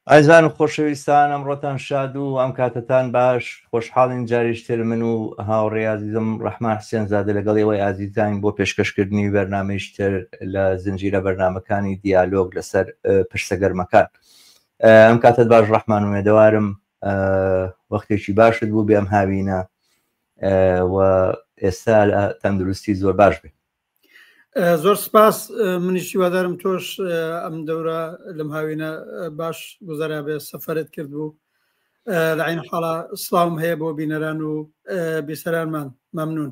ئایزان و خۆشەویستان ئەمڕۆتان شاد و ئەم کاتتان باش خۆشحاڵین جاریشتر من و هاوڕێ عزیزم ڕەحمان حسێن زادە لەگەڵ ئێوەی ئازیزان بۆ پێشکەشکردنی بەرنامەیشتر لە زنجیرە بەرنامەکانی دیالۆگ لەسەر پرسەگەرمەکان. ئەم کاتت باش ڕەحمان و مێدەوارم وەختێکی باشت بوو بێم هاوینە و ئێستا تەندروستی زۆر باش بێ. زۆر سپاس، منیش هیوادارم تۆش ئەم دەورە لەم هاوینە باش گوزارا بێ سەفەرت کرد بوو. لە عین حاڵە سڵاوم هەیە بۆ بینەران و بیسەرانمان. مەمنون.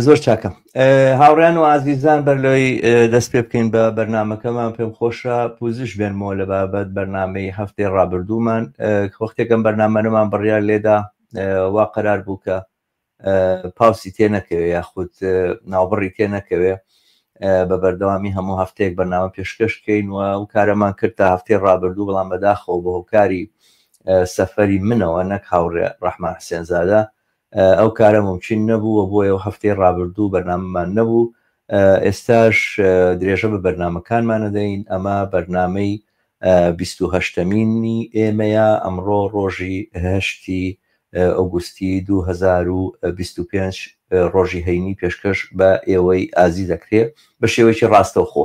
زۆر چاکەم. هاوڕێیان و ئازیزان بەرلەوەی دەست پێ بکەین بە بەرنامەکەمان پێم خۆشە پوزش بێنمەوە لە بابەت بەرنامەی هەفتەی ڕابردوومان. وەختێکم بەرنامەمان بڕیار لێدا وا قەرار بوو کە پاوسی تێ نەکەوێ یاخود ناوبڕی تێ نەکەوێ بە بەردەوامی هەموو هەفتەیەک بەرنامە پێشکەشکەین و ئەو کارەمان کرد تا هەفتەی ڕابردوو بەڵام بەداخەوە بە هۆکاری سەفەری منەوە نەک هاوڕێ ڕەحمان حسێن زادە ئەو کارە ممکن نەبوو بۆ ئەو هەفتەی ڕابردوو بەرنامەمان نەبوو. ئێستاش درێژە بە بەرنامەکانمان نەدەین. ئەمە بەرنامەی 28مینی ئێمەیە. ئەمڕۆ ڕۆژی 8 ئۆگوستی 2025 ڕۆژی هەینی پێشکەش بە ئێوەی ئازی دەکرێت بە شێوەیەکی ڕاستەوخۆ.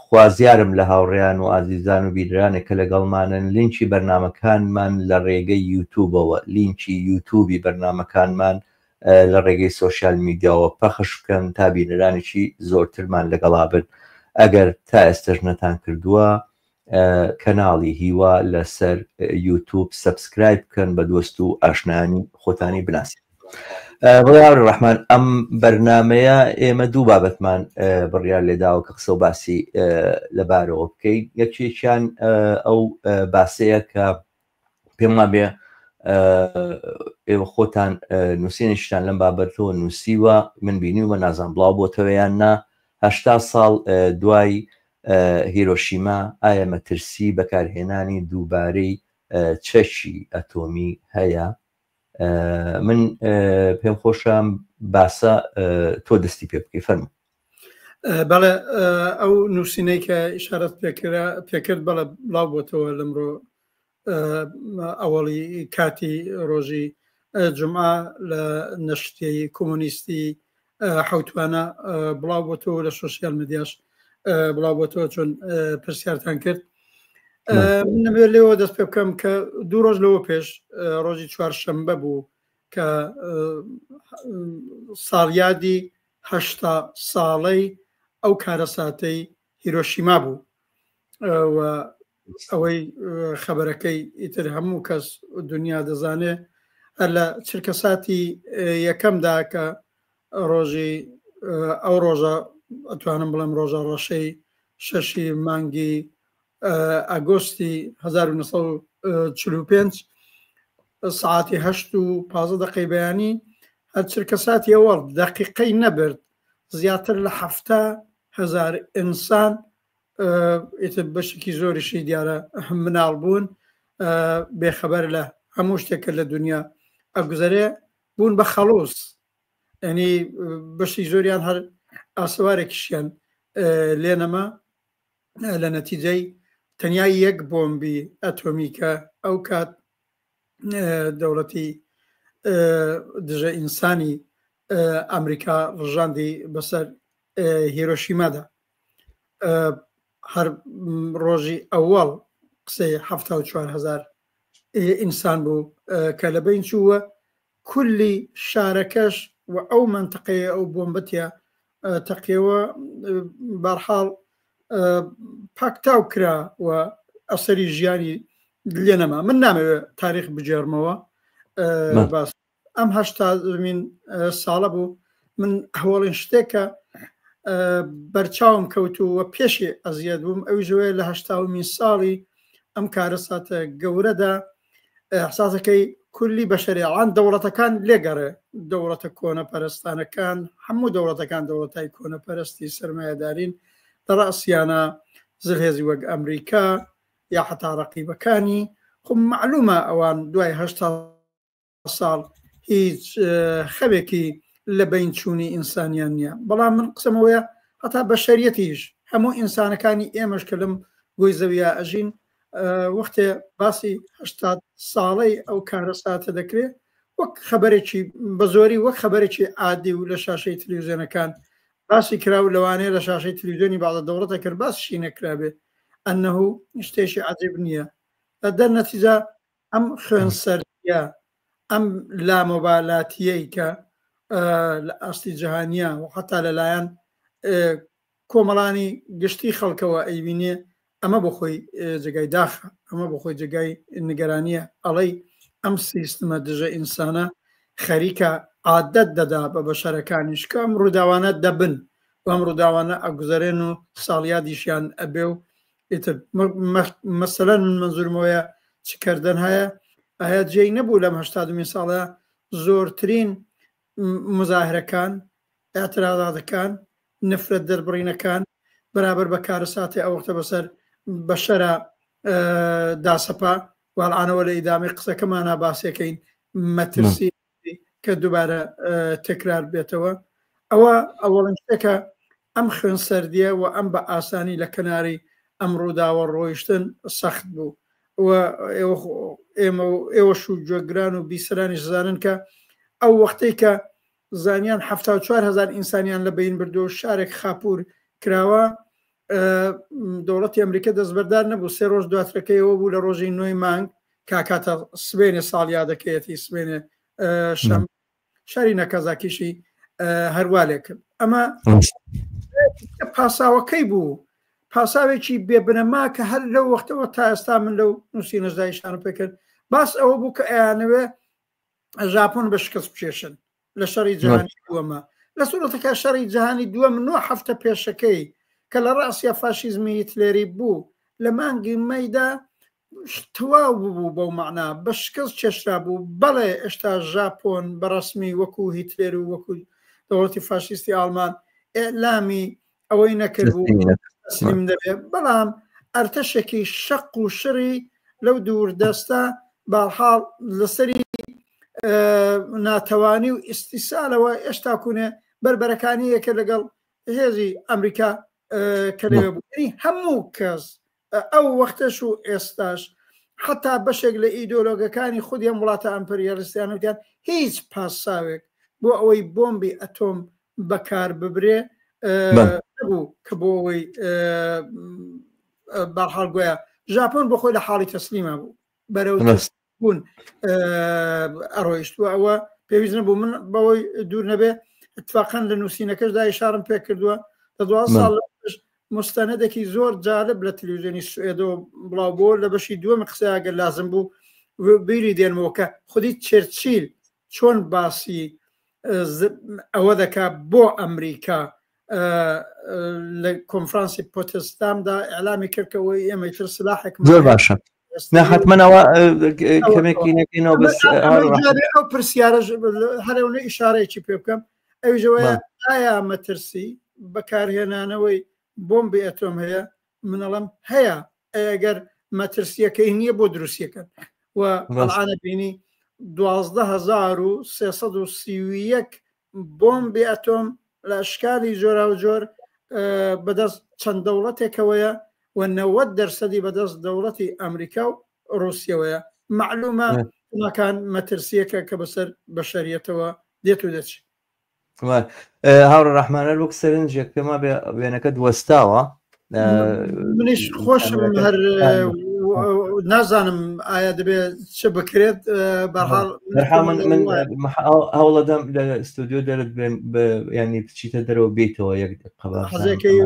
خوازیارم لە هاوڕێیان و ئازیزان و بیررانێک کە لەگەڵمانن لینکی بەرنامەکانمان لە ڕێگەی یوتیوبەوە لینکی یوتیوبی بەرنامەکانمان لە ڕێگەی سۆشیال میدیاوە پەخش بکەن تا بینەرانێکی زۆرترمان لەگەڵا بن. ئەگەر تا ئێستش نەتان کردووە کەناڵی هیوا لەسەر یوتیوب سەبسکرایب بکەن بە دۆست و ئاشنانی خۆتانی بناسی. ڕێهاوڕێ ڕەحمان، ئەم بەرنامەیە ئێمە دوو بابەتمان بڕیار لێداوە کە قسە و باسی لەبارەوە بکەین. یەکێکیان ئەو باسەیە کە پێم وابێ ئێوە خۆتان نووسێنیشتان لەم بابەتەوە نووسیوە، من بینیومە نازان بڵاو بۆتەوە یان نا. 80 ساڵ دوای هیرۆشیما ئایا مەترسی بەکارهێنانی دووبارەی چەکی ئەتۆمی هەیە؟ من پێم خۆشم باسە تۆ دەستی پێ بکەی. فەرموو. بەڵێ، ئەو نووسینەی کە ئیشارەت پێکرد بەڵێ بڵاو بۆتەوە لەمڕۆ ئەوەڵی کاتی ڕۆژی جومعە لە نەشتەی کۆمۆنیستی حوتوانە بڵاو بۆتەوە لە سۆسیال میدیاش بڵاو بۆتەوە چۆن پرسیارتان کرد. نەبێت لێەوە دەست پێ بکەم کە دوو ڕۆژ لەوە پێش ڕۆژی چوارشەمبە بوو کە ساڵیادی 80 ساڵەی ئەو کارە ساتەی هیرۆشیما بوو و ئەوەی خەبەرەکەی ئیتر هەموو کەس دنیا دەزانێ لە چرکە ساتی یەکەمدا کە ڕۆژی ئەو ڕۆژە ئەتوانم بڵێم ڕۆژە ڕەشەی 6 مانگی ئاگۆستی 1945 ساعتی 8:15 بەیانی هەر چرکە ساتی ئەوەڵ دەقیقەی نەبرد زیاتر لە 70,000 ئینسان ئیتر بەشێکی زۆریشی دیارە مناڵ بوون بێخەبەر لە هەموو شتێکە لە دنیا ئەگوزارێ بوون بە خەڵوس. ینی بەشی زۆریان هەر ئاسوارێکیشیان لێنەما لە نەتیجەی تەنیا یەک بۆمبی ئەتۆمیکە ئەو کات دەوڵەتی دژە ئینسانی ئەمریکا ڕژاندی بەسەر هیرۆشیمادا. هەر ڕۆژی ئەوەڵ قسەی 74,000 ئینسان بوو کە لە بین چووە کولی شارەکەش و ئەو منتقەیە ئەو بۆمبەتە تەقیەوە بەرحاڵ پاکتاو کرا و ئەسەری ژیانی لێنەما. من نامەوێت تاریخ بجێرمەوە باس ئەم 80مین ساڵە بوو. من هەوڵین شتێکە بەرچاوم کەوتووە پێشی ئەزیەت بووم ئەوی ژوێ لە 80مین ساڵی ئەم کارە ساتە گەورەدا حساسەکەی کولی بەشەریعان دەوڵەتەکان لێگەڕێ دەوڵەتە کۆنە پەرستانەکان هەموو دەوڵەتەکان دەوڵەتای کۆنە پەرستی سەرمایەدارین لەڕاستیانە زلهێزی وەک ئەمریکا یا حتا ڕەقیبەکانی خۆ معلومە ئەوان دوای 80 ساڵ هیچ خەوێکی لە بین چوونی ئینسانیان نییە. بەڵام من قسەمەوەیە هەتا بەشەریەتیش هەموو ئینسانەکانی ئێمەش کە لەم گۆی زەویە ئەژین وەختێ باسی 80 ساڵەی ئەو کارە ساتە دەکرێت وەک خەبەرێکی بە زۆری وەک خەبەرێکی عادی و لە شاشەی تلویزیۆنەکان باسی کراو لەوانەیە لە شاشەی تلویزیۆنی باڵە دەوڵەتە کرد باسشی نەکرابێ ئەنەه شتێکی عجیب نییە دەر نەتیجە ئەم خوێنسەریە ئەم لامۆبالاتیەی کە لە ئاستی جیهانیە و حتا لەلایەن کۆمەڵانی گشتی خەڵکەوە ئەیبینێ ئەمە بۆ خۆی جگای داخە ئەمە بۆ خۆی جگای نیگەرانیە ئەڵەی ئەم سیستمە دژە ئینسانە خەریکە عادەت دەدا بە بەشەرەکانیش کە ئەم ڕووداوانە دەبن و ئەم ڕووداوانە ئەگوزارێن و ساڵیادیشیان ئەبێ و ئیتر مەسەلەن من منزورمەوەیە چکردن هەیە ئایا جێی نەبوو لەم 80 ساڵە زۆرترین مزاهرەکان ئاعتراضاتەکان نفرەت دەربڕینەکان بەرامبەر بە کارەساتی ئەو وەختە بەسەر بەشەرە داسەپا والعانەوە لە ئیدامی قسەکەمانە باسیەکەین مەترسی کە دووبارە تکرار بێتەوە ئەوە ئەوەڵەن شتێکە ئەم خوێنسەردیە و ئەم بە ئاسانی لە کەناری ئەم ڕووداوە ڕۆیشتن سەخت بوو ئێوەش و جۆگران و بیسەرانی زانن کە ئەو وەختەی کە زانیان 74,000 ئینسانیان لە بین بردو شارێک خاپور کراوە دەوڵەتی ئەمریکا دەستبەردار نەبوو 3 ڕۆژ دواترەکەیەوە بوو لە ڕۆژی 9 مانگ کاکاتە سبێنێ ساڵیادەکەیەتی سبێنێ شەم شاری نەکەزاکیشی هەروالێ کرد ئەمە پاساوەکەی بوو پاساوێکی بێبنەما کە هەر لەو وەختەوە تا ئێستا من لەو نووسی نەژدایشان پێکرد باس ئەوە بوو کە ئەیانەوێ ژاپۆن بە شکست بچێشن لە شەڕی جیهانی دووەمە لە سوورەتەکە شەڕی جیهانی دووەم 9 هەفتە پێشەکەی کە لە ڕاستیا فاشیزمی هیتلێری بوو لە مانگی مەیدا تەواو بوو بەو مەعنا بە شکست چێشرا بوو بەڵێ ئێشتا ژاپۆن بەڕەسمی وەکو هیتلێر و وەکو دەوڵەتی فاشیستی ئاڵمان ئێلامی ئەوەی نەکرد بوو تەسلیم دەبێت بەڵام ئەرتەشێکی شەق و شڕی لەو دووردەستە باڵحاڵ لەسەری ناتەوانی و ئیستیسالەوە ئێشتا کوونێ بربەرەکانی یەکە لەگەڵ هێزی ئەمریکا کە لێوێ بوو هەموو کەس ئەو وەختەش و ئێستاش حتا بەشێک لە ئیدۆلۆگەکانی خودیان وڵاتە ئەمپەریالیستیانوتیان هیچ پاساوێک بۆ ئەوەی بۆمبی ئەتۆم بەکار ببرێ نەبوو کە بۆ ئەوەی باڵحاڵ گویا ژاپۆن بۆ خۆی لە حاڵی تەسلیمە بوو بەرەو بوون ئەڕۆیشتووە ئەوە پێویست نەبوو من بەوەی دوور نەبێ اتفاقاً لە نووسینەکەشدا ئیشارەم پێ کردووە لە 2 ساڵ مستەنەدێکی زۆر جالب لە تەلەڤیزیۆنی سوێدەوە بڵاو بوو لە بەشی دووەمی قسەی ئەگەر لازم بوو بیری دێنمەوە کە خودی چێرچیل چۆن باسی ئەوە دەکا بۆ ئەمریکا لە کۆنفرانسی پۆتسدامدا ئەعلامی کردکەوەی ئێمە تر سلاحێک زۆر باشە نەحتمەنەوە کەمێکی نەکەینەوە بەس ئەو پرسیارە هەرێونە ئیشارەیەکی پێ بکەم ئەوژەوەیە ئایا مەترسی بەکارهێنانەوەی بۆمبی ئەتۆم هەیە منەڵم هەیە ئەگەر مەترسیەکەی نییە بۆ دروستیەکەن و بەڵعانە بینی 12,331 بۆمبی ئەتۆم لە ئەشکالی جۆرا و جۆر بەدەست چەند دەوڵەتێکەوەیە و 90% بەدەست دەوڵەتی ئەمریکا و ڕوسیەوەیە معلومە مەکان مەترسیەکە کە بەسەر بەشەریەتەوە دێت و دەچێت هاوڕە ڕەحمانە وەک سەرنجێک پێما وێنەکە وەستاوە منیش خۆشم هەر نازانم ئایا دەبێت چه بکرێت بەحاڵ من هەوڵەدەم لە ئستودیۆ دەرت ینی بچیتە دەرەوە بێتەوە یەک حەزەکەی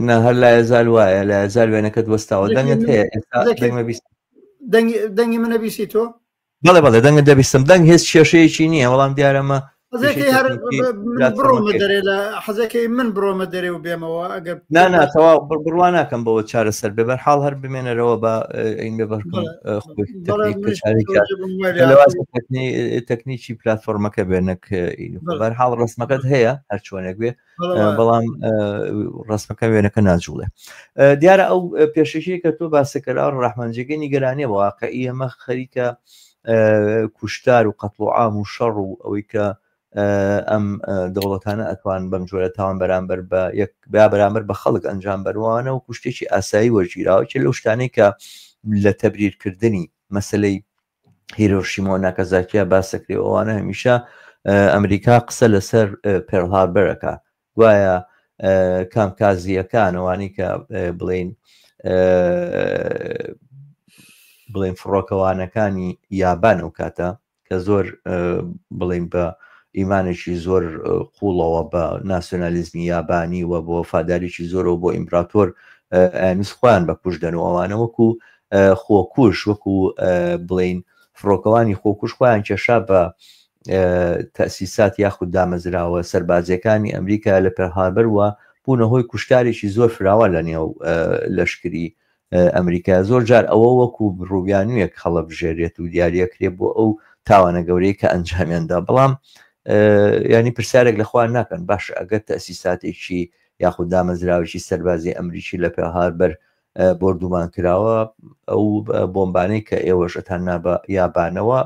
نه هەر لا ئێزال وایە لە ئێزال وێنەکەت وەستاوە دەنگت هەیە دەنگی منە بیسی تۆ بەڵێ بەڵێ دەنگت دەبیستم دەنگ هێز کێشەیەکی نییە بەڵام دیارەمە بڕۆمە دەرێ لە حەزەکەی من بڕۆمە دەرێ و بێمەوە ئەگەر ناتەوا بڕوان ناکەم بەوە چارە سەر بێ بەرحاڵ هەر بمێنەرەوە بە ئین بێ بەرکم تەکنیکی پلتفۆرمەکە بێنک بەرحاڵ ڕسمەکەت هەیە هەر چۆنێک بێ بەڵام ڕسمەکە وێنەکە ناجوڵێ دیارە ئەو پێشەشی کە تۆ باسەکەرا ڕەحمانجێگەی نیگەرانیە بە واقعی ئەمە خەریکە کوشتار و قەتڵ و عام و شەڕ و ئەوەی کە ئەم دەوڵەتانە ئەتوان بەم جۆرە تاوان بەرامبەر بە خەڵک ئەنجام بەروانە و کوشتێکی ئاسایی وەرگیراوە چ لەو شتانەی کە لە تەبریرکردنی مەسلەی هیرۆشیما و ناکازاکیە باسەکری ئەوانە هەمیشە ئەمریکا قسە لەسەر پێرڵ هاربەرەکە گوایە کامکازیەکانەوانی کە بڵێن فڕۆکەوانەکانی یابان و کاتە کە زۆر بڵین بە ئیمانێکی زۆر قوڵەوە بە ناسیۆنالیزمی یابانی و بۆ وەفاداریی زۆرەوە بۆ ئیمپراتۆر ئەنووس خۆیان بە کوش دەن و ئەوانە وەکو خۆکوش وەکو بڵین فڕۆکەوانی خۆکوش خۆیان کێشا بە تەسیسات یاخود دامەزراوە سەربازیەکانی ئەمریکا لە پێرڵ هاربەر وە بوونە هۆی کوشتارێکی زۆر فراوە لە نێو لەشکری ئەمریکا زۆر جار ئەوە وەکو ڕووبیانویەک هەڵە بژێرێت و دیارەکرێ بۆ ئەو تاوانە گەورەی کە ئەنجامیاندا بەڵام ینی پرسیارێک لەخوا ناکەن باش ئەگەر تەسیساتێکی یاخود دامەزراوێکی سەربازی ئەمریکی لە پێرڵ هاربەر بردومان کراوە ئەو بۆمبانەی کە ئێوەشەتان نابە یابانەوە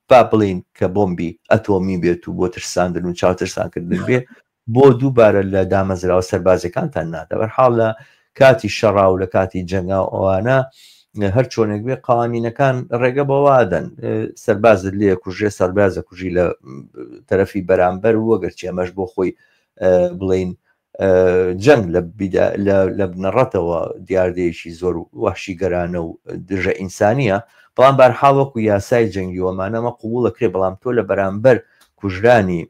با بڵین کە بۆمبی ئەتۆمی بێت و بۆ ترساندن و چاوترسانکردن بێ بۆ دووبارە لە دامەزراوە سەربازەکانتان نادە بەرحاڵ لە کاتی شەڕا و لە کاتی جەنگا ئەوانە هەر چۆنێک بێ قوانینەکان ڕێگە بەوادەن سەربازت لێ کوژێ سەربازە کوژی لە تەرەفی بەرامبەر وەگەر چێمەش بۆ خۆی بڵین جەنگ لە بنەڕەتەوە دیاردەیەکی زۆر وحشی گەرانە و دژە ئینسانیە بەڵام بەرحاڵ وەکو یاسای جەنگی وەمانەمە قوبوڵەکرێ بەڵام تۆ لە بەرامبەر کوژرانی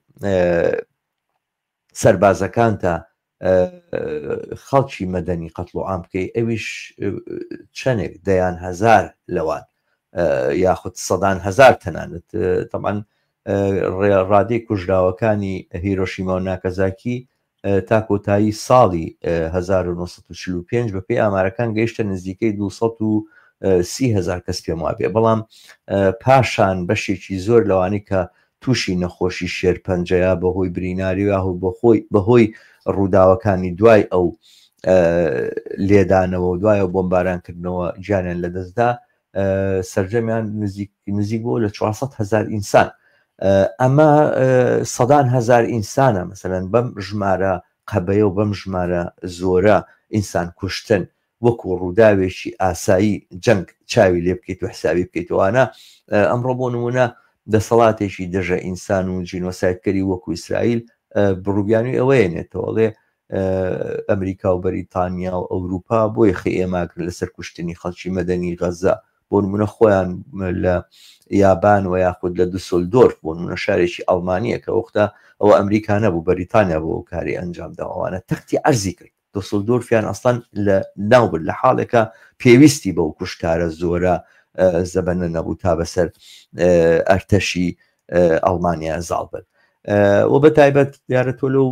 سەربازەکانتە خەڵکی مەدەنی قەتڵ و عام بکەی ئەویش چەندێک دەیان هەزار لەوان یاخود سەدان هەزار تەنانەت تەمان ڕادەی کوژراوەکانی هیرۆشیما و ناکازاکی تا کۆتایی ساڵی 1945 بەپێی ئامارەکان گەیشتە نزیکەی 230,000 کەس پێم وابێ بەڵام پاشان بەشێکی زۆر لەوانی کە تووشی نەخۆشی شێرپەنجەیە بەهۆی بریناری یاهوو بەهۆی ڕووداوەکانی دوای ئەو لێدانەوە و دوایە بۆمبارانکردنەوە گیانیان لەدەستدا سەرجەمیان نزیک بۆ لە 400,000 ئینسان ئەمە سەدان هەزار ئینسانە مەسەلەن بەم ژمارە قەبەیە و بەم ژمارە زۆرە ئینسان کوشتن وەکو ڕووداوێکی ئاسایی جەنگ چاوی لێ بکەیت و حسابی بکەیتوانە ئەمڕۆ بۆ نمونە دەسەڵاتێکی دژە ئینسان و جینۆسایدکەری وەکو ئیسرائیل بڕووبیانی ئەوەیەنێتەوەڵێ ئەمریکا و بەریتانیا و ئەوروپا بۆی خێماگر لەسەر کوشتنی خەڵکی مەدەنی غەزە بۆ نمونە خۆیان لە یابان و یاخود لە دوسۆلدۆرف بۆ نمونە شارێکی ئەڵمانیە کە وەختە ئەوە ئەمریکا نەبوو بەریتانیا بۆ ئەو کاری ئەنجامداوانە تەختی ئەرزی کرد دوسۆلدۆرفیان ئەسڵان لە ناوبر لە حاڵێکە پێویستی بەو کوشتارە زۆرە زەبەنە نەبوو تا بەسەر ئەرتەشی ئەڵمانیا زاڵ بن و بە تایبەت دیارە تۆ لەو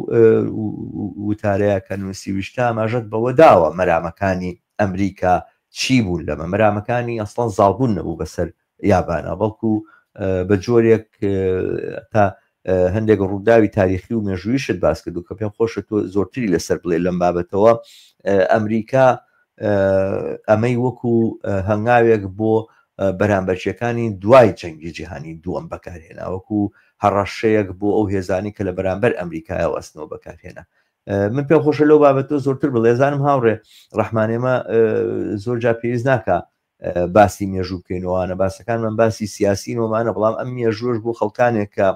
وتارەیە کە نووسیویشتە ئاماژەت بەوە داوە مەرامەکانی ئەمریکا چی بوون لەمە مەرامەکانی ئەسڵان زاڵبوون نەبوو بەسەر یابانە بەڵکو بە جۆرێک تا هەندێک ڕووداوی تاریخی و مێژوویشت باس کرد و کە پێم خۆشە تۆ زۆرتری لەسەر بڵێ لەم بابەتەوە ئەمریکا ئەمەی وەکو هەنگاوێک بۆ بەرامبەرچیەکانی دوای جەنگی جیهانی دووەم بەکارهێنا وەکو هەڕەشەیەک بۆ ئەو هێزانی کە لە بەرامبەر ئەمریکایە وەستنەوە بەکارهێنا من پێم خۆشە لەو بابەتۆ زۆرتر بڵێزانم هاوڕێ ڕەحمانێمە زۆر جا پێویست ناکە باسی مێژوو بکەینەوەوانە باسەکانمان باسی سیاسی نۆمانە بەڵام ئەم مێژوش بۆ خەڵکانێک کە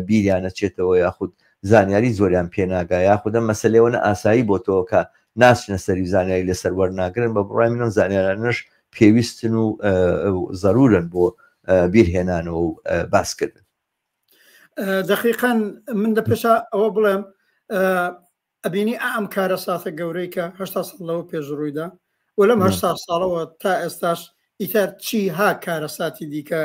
بیریانە چێتەوە یاخود زانیاری زۆریان پێناگا یاخود ئەم مەسەلەوەنە ئاسایی بۆ تۆ کە ناچنە سەری زانیاری لەسەر وەرناگرن بە بڕای منم زانیارانش پێویستن و زەرورن بۆ بیرهێنانەوە و باسکردن. دقیقاً من دە پێشە ئەوە بڵێم ئەبینی ئەم کارە ساتە گەورەی کە 80 ساڵەوە پێش ڕوویدا و لەم 80 ساڵەوە تا ئێستاش ئیتر چی ها کارە ساتی دیکە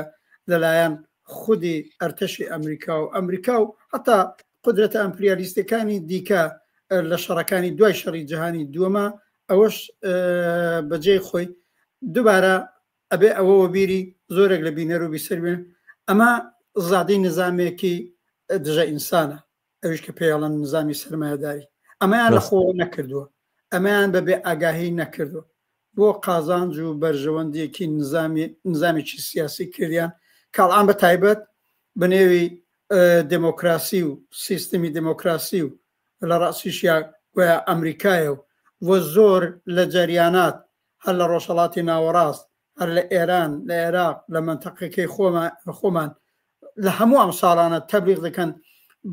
لەلایەن خودی ئەرتەشی ئەمریکا و ئەمریکا و حتا قدرەتە ئەمپریالیستەکانی دیکە لە شەڕەکانی دوای شەڕی جیهانی دووەمە ئەوەش بەجێ خۆی دووبارە ئەبێ ئەوەوە بیری زۆرێک لە بینەر و بیسەر بێن ئەمە زادی نظامێکی دژە ئینسانە ئەوش کە پێڵەن نظامی سەرمایهداری ئەمەیان لە خۆ نەکردووە ئەمەیان بەبێ ئاگاهی نەکردووە بۆ قازانج و بەرژەوەندیەکی نظامێکی سیاسی کردیان کاڵان بە تایبەت بنێوی دموکراسی و سیستمی دموکراسی و لە ڕاستیشیا گویا ئەمریکایە و زۆر لە جەریانات هەر لە ڕۆژهەڵاتی ناوەڕاست هەر لە ئێران لە عێراق لە منتەقەکەی خۆمان لە هەموو ئەم ساڵانە تەبلیغ دەکەن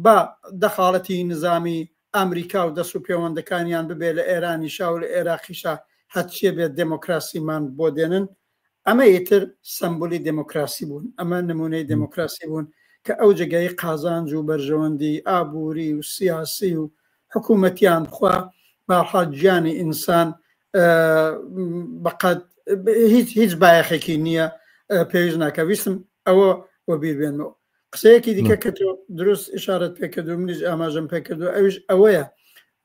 بە دەخاڵەتی نظامی ئەمریکا و دەست و پەیوەندەکانیان ببێ لە ئێرانیشا و لە عێراقیشا هەرچیە بێت دموکراسیمان بۆ دێنن ئەمە ئیتر سمبولی دموکراسی بوون ئەمە نمونەی دموکراسی بوون کە ئەو جگەی قازانج و بەرژەوەندی ئابووری و سیاسی و حکوومەتیان بخوا بەحال گیانی ئینسان بەقەد هیچ بایەخێکی نییە پێویست ناکە ویستم ئەوە وە بیربێنەوە قسەیەکی دیکە کە تۆ دروست ئشارەت پێکردو منیش ئاماژەم پێکردو ئەویش ئەوەیە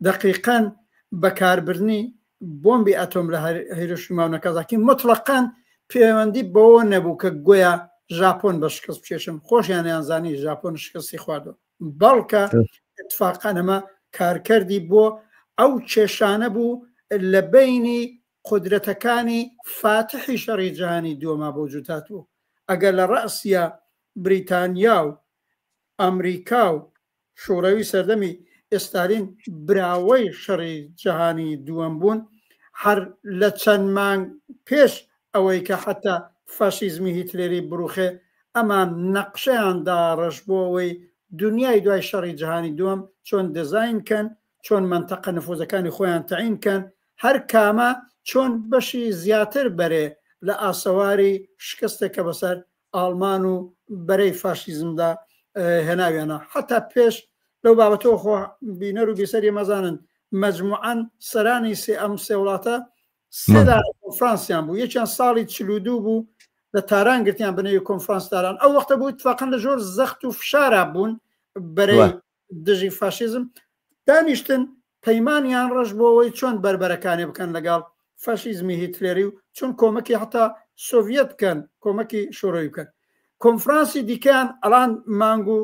دقیقاً بەکاربردنی بۆمبی ئەتۆم لە هیروشیما و ناکازاکی مطلقاً پەیوەندی بەوە نەبوو کە گویا ژاپۆن بە شکست بچێشن خۆشیانیان زانی ژاپۆن شکستی خواردەوە بەڵکە اتفاقاً ئەمە کارکردی بۆ ئەو کێشانە بوو لە بینی قودرەتەکانی فاتحی شەڕی جیهانی دووەما بۆ وجود هاتووە ئەگەر لە ڕەسیا بریتانیا و ئەمریکا و شوڕەوی سەردەمی ئێستالین براوەی شەڕی جیهانی دووەم بوون هەر لە چەند مانگ پێش ئەوەی کە حتا فاشیزمی هیتلێری بروخێ ئەمان نەقشەیاندا ڕەش بۆ ئەوەی دنیای دوای شەڕی جیهانی دووەم چۆن دەزاینکەن چۆن منتەقە نفوزەکانی خۆیان تەعینکەن هەر کامە چۆن بەشی زیاتر بەرێ لە ئاسەواری شکستێکە بەسەر ئاڵمان و بەرەی فاشیزمدا هێناویانە حتا پێش لەو بابەتەوە خۆ بینەر و بیسەری مەزانن مەجموعەن سەرانی ئەم سێ وڵاتە سێدا کۆنفرانسیان بوو یەکیان ساڵی 42 بوو لە تاران گرتیان بنەوەی کۆنفرانس داران ئەو وەختە بوو اتفاقاً لە زۆر زەخت و فشارە بوون بەرەی دژی فاشیزم دانیشتن پەیمانیان ڕەش بۆ ئەوەی چۆن بربەرەکانی بکەن لەگەڵ فاشیزمی هیتلێری و چۆن کۆمەکی حتا سۆڤیەت بکەن کۆمەکی شوڕەوی بکەن کۆنفرانسی دیکەیان ئەڵان مانگ و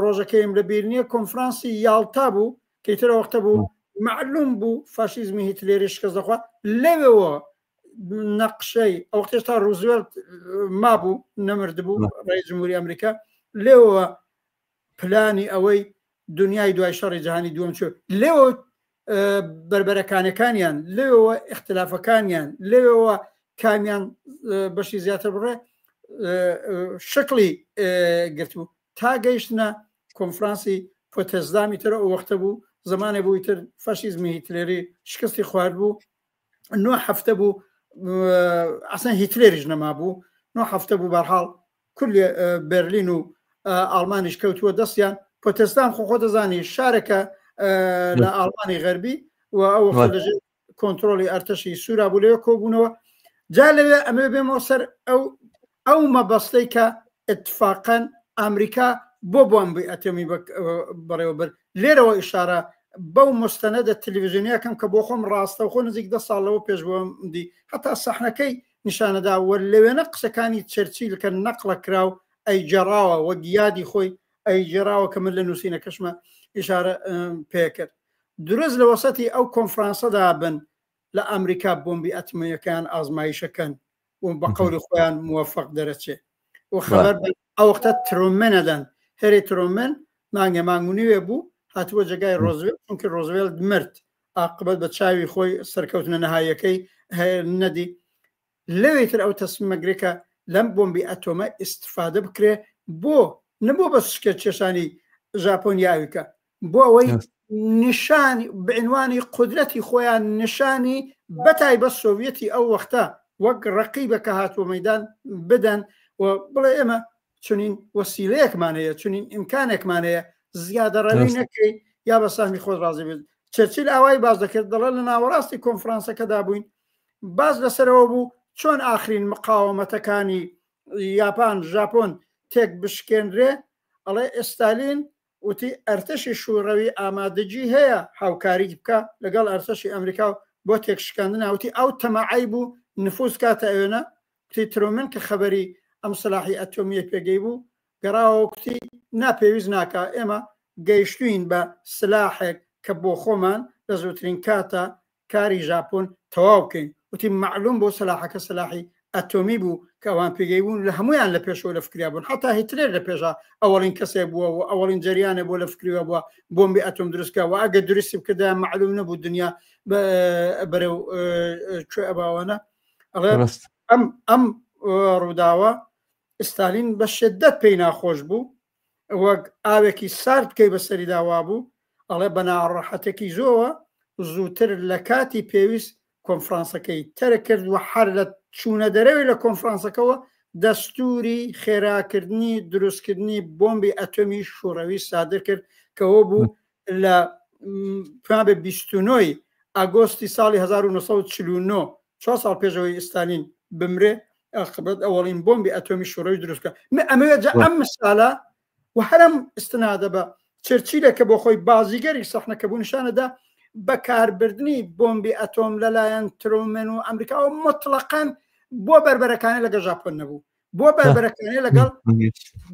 ڕۆژەکەیم لە بیر نییە کۆنفرانسی یاڵتا بوو کەیترە وەختە بوو معلوم بوو فاشیزمی هیتلێری شکست دەخوا لەوێەوە نەقشەی ئەو وەختێشتا ڕوزوێلت مابوو نەمرد بوو ڕئیس جمهوری ئەمریکا لێەوە پلانی ئەوەی دنیای دوای شەڕی جیهانی دووەم چوو لێەوە بربەرەکانەکانیان لێەوە اختلافەکانیان لێەوە کامیان بەشی زیاتر بڕێ شکلی گرتبوو تا گەیشتنە کۆنفرانسی پۆتەزدامی ترە ئەو وەختە بوو زمانێ بووی تر فاشیزمی هیتلێری شکستی خوارد بوو 9 هەفتە بوو ئەسەن هیتلێریش نەما بوو 9 هەفتە بوو بەرحاڵ کولی بەرلین و ئاڵمانیش کەوتووە دەستیان پۆتەستان خۆ دەزانی شارێکە لە ئاڵمانی غەربی و ئەو لەژێر کۆنتترۆلی ئەرتەشی سوورا بوو لەوێ کۆبوونەوە جا لەوێ ئەمە بێمەوە سەر ئەو مەبەستەی کە اتفاقاً ئەمریکا بۆ بۆمبی ئەتۆمی بەڕێوەبەر لێرەوە ئیشارە بەو مستەنەدە تەلەڤیزیۆنیەکەم کە بۆ خۆم ڕاستە خۆ نزیک 10 ساڵەوە پێش بۆمدی هەتا سەحنەکەی نیشانەدا وە لەوێنە قسەکانی چەرچیل کە نەقڵە کراو ئەی جێراوە وە گیادی خۆی ئەی جێراوە کە من لە نووسینە کەشمە ئیشارە پێکرد دروست لە وەسەتی ئەو کۆنفرانسەدا بن لە ئەمریکا بۆمبی ئەتۆمیەکان ئازمایشەکەن و بە قەولی خۆیان موفق دەرەچێ و خەبەر ئەو وەختە ترۆمەنەدەن هەرێ ترۆمەن مانگە مانگونیوێ بوو هاتووە جێگای ڕۆزوێل چونکە ڕۆزوێل مرد عاقبەت بە چاوی خۆی سەرکەوتنە نەهاییەکەی نەدی لەوێتر ئەو تەسمیمەگرێکە لەم بۆمبی ئەتۆمە ئیستفادە بکرێ بۆ نەبوو بە سکە کێشانی ژاپۆنیاویکە بۆ ئەوەی نیشانی بعنوانی قودرەتی خۆیان نیشانی بەتای بە سۆڤیەتی ئەو وەختە وەک ڕقیبەکە هاتووە مەیدان بدەن و بڵێ ئێمە چونین وەسیلەیەکمان هەیە چونین ئیمکانێکمان هەیە زیادە ڕەوی نەکەی یا بە سامی خۆت ڕازی بێت چەرچیل ئاوای باز دەکرد دەڵێت لە ناوەڕاستی کۆنفرانسەکەدا بووین باز لەسەرەوە بوو چۆن ئاخرین مقاومەتەکانی یاپان ژاپۆن تێک بشکێنرێ ئەڵێ ئێستالین وتی ئەرتەشی شوڕەوی ئامادەجی هەیە هاوکاری بکە لەگەڵ ئەرتەشی ئەمریکا بۆ تێکشکاندن ناوتی ئەو تەمەعی بوو نفوس کاتە ئەوێنە کتی ترۆمن کە خەبەری ئەم سلاحی ئەتۆمیە پێگەی بوو گەڕاوە کوتی ناپێویست ناکە ئێمە گەیشتوین بە سلاحێک کە بۆ خۆمان لە زووترین کاتە کاری ژاپۆن تەواو بکەین وتی معلوم بۆ سلاحەکە سلاحی ئەتۆمی بوو کە ئەوان پێگەی بوون لە هەمویان لە پێشەوە لە فکریا بوون حتا هیتلێر لە پێشە ئەوەڵین کەسێ بووە و ئەوەڵین جریانە بۆ لە فکریوە بووە بۆمبی ئەتۆم دروستکە و ئەگە درستی بکردا معلوم نەبوو دنیا بەرەو کوێ ئەباوانە ئەم ڕووداوە ئستالین بە شدت پێی ناخۆش بوو وەک ئاوێکی سارد بکەی بەسەری داوا بوو ئەڵێ بە ناڕەحەتێکی زۆوە زووتر لە کاتی پێویست کۆنفرانسەکەی تەرە کرد و هەر لە چوونە دەرەوەی لە کۆنفرانسەکەەوە دەستوری خێراکردنی دروستکردنی بۆمبی ئەتۆمی شوڕەوی سادر کرد کەەوە بوو لە 29 ئاگۆستی ساڵی 1949 4 ساڵ پێشەوەی ئستالین بمرێ ئەخبەت ئەوەڵین بۆمبی ئەتۆمی شوڕەوی دروستکە ئەمەوێت ئەم مسالە و هەرم استنادە بە چرچیلە کە بۆ خۆی بازیگەری سەحنەکە بوو نیشانەدا بەکاربردنی بۆمبی ئەتۆم لەلایەن ترۆمن و ئەمریکا و مطلقاً بۆ بربەرەکانی لەگە ژاپۆن نەبوو بۆ بربەرەکانی لەگەڵ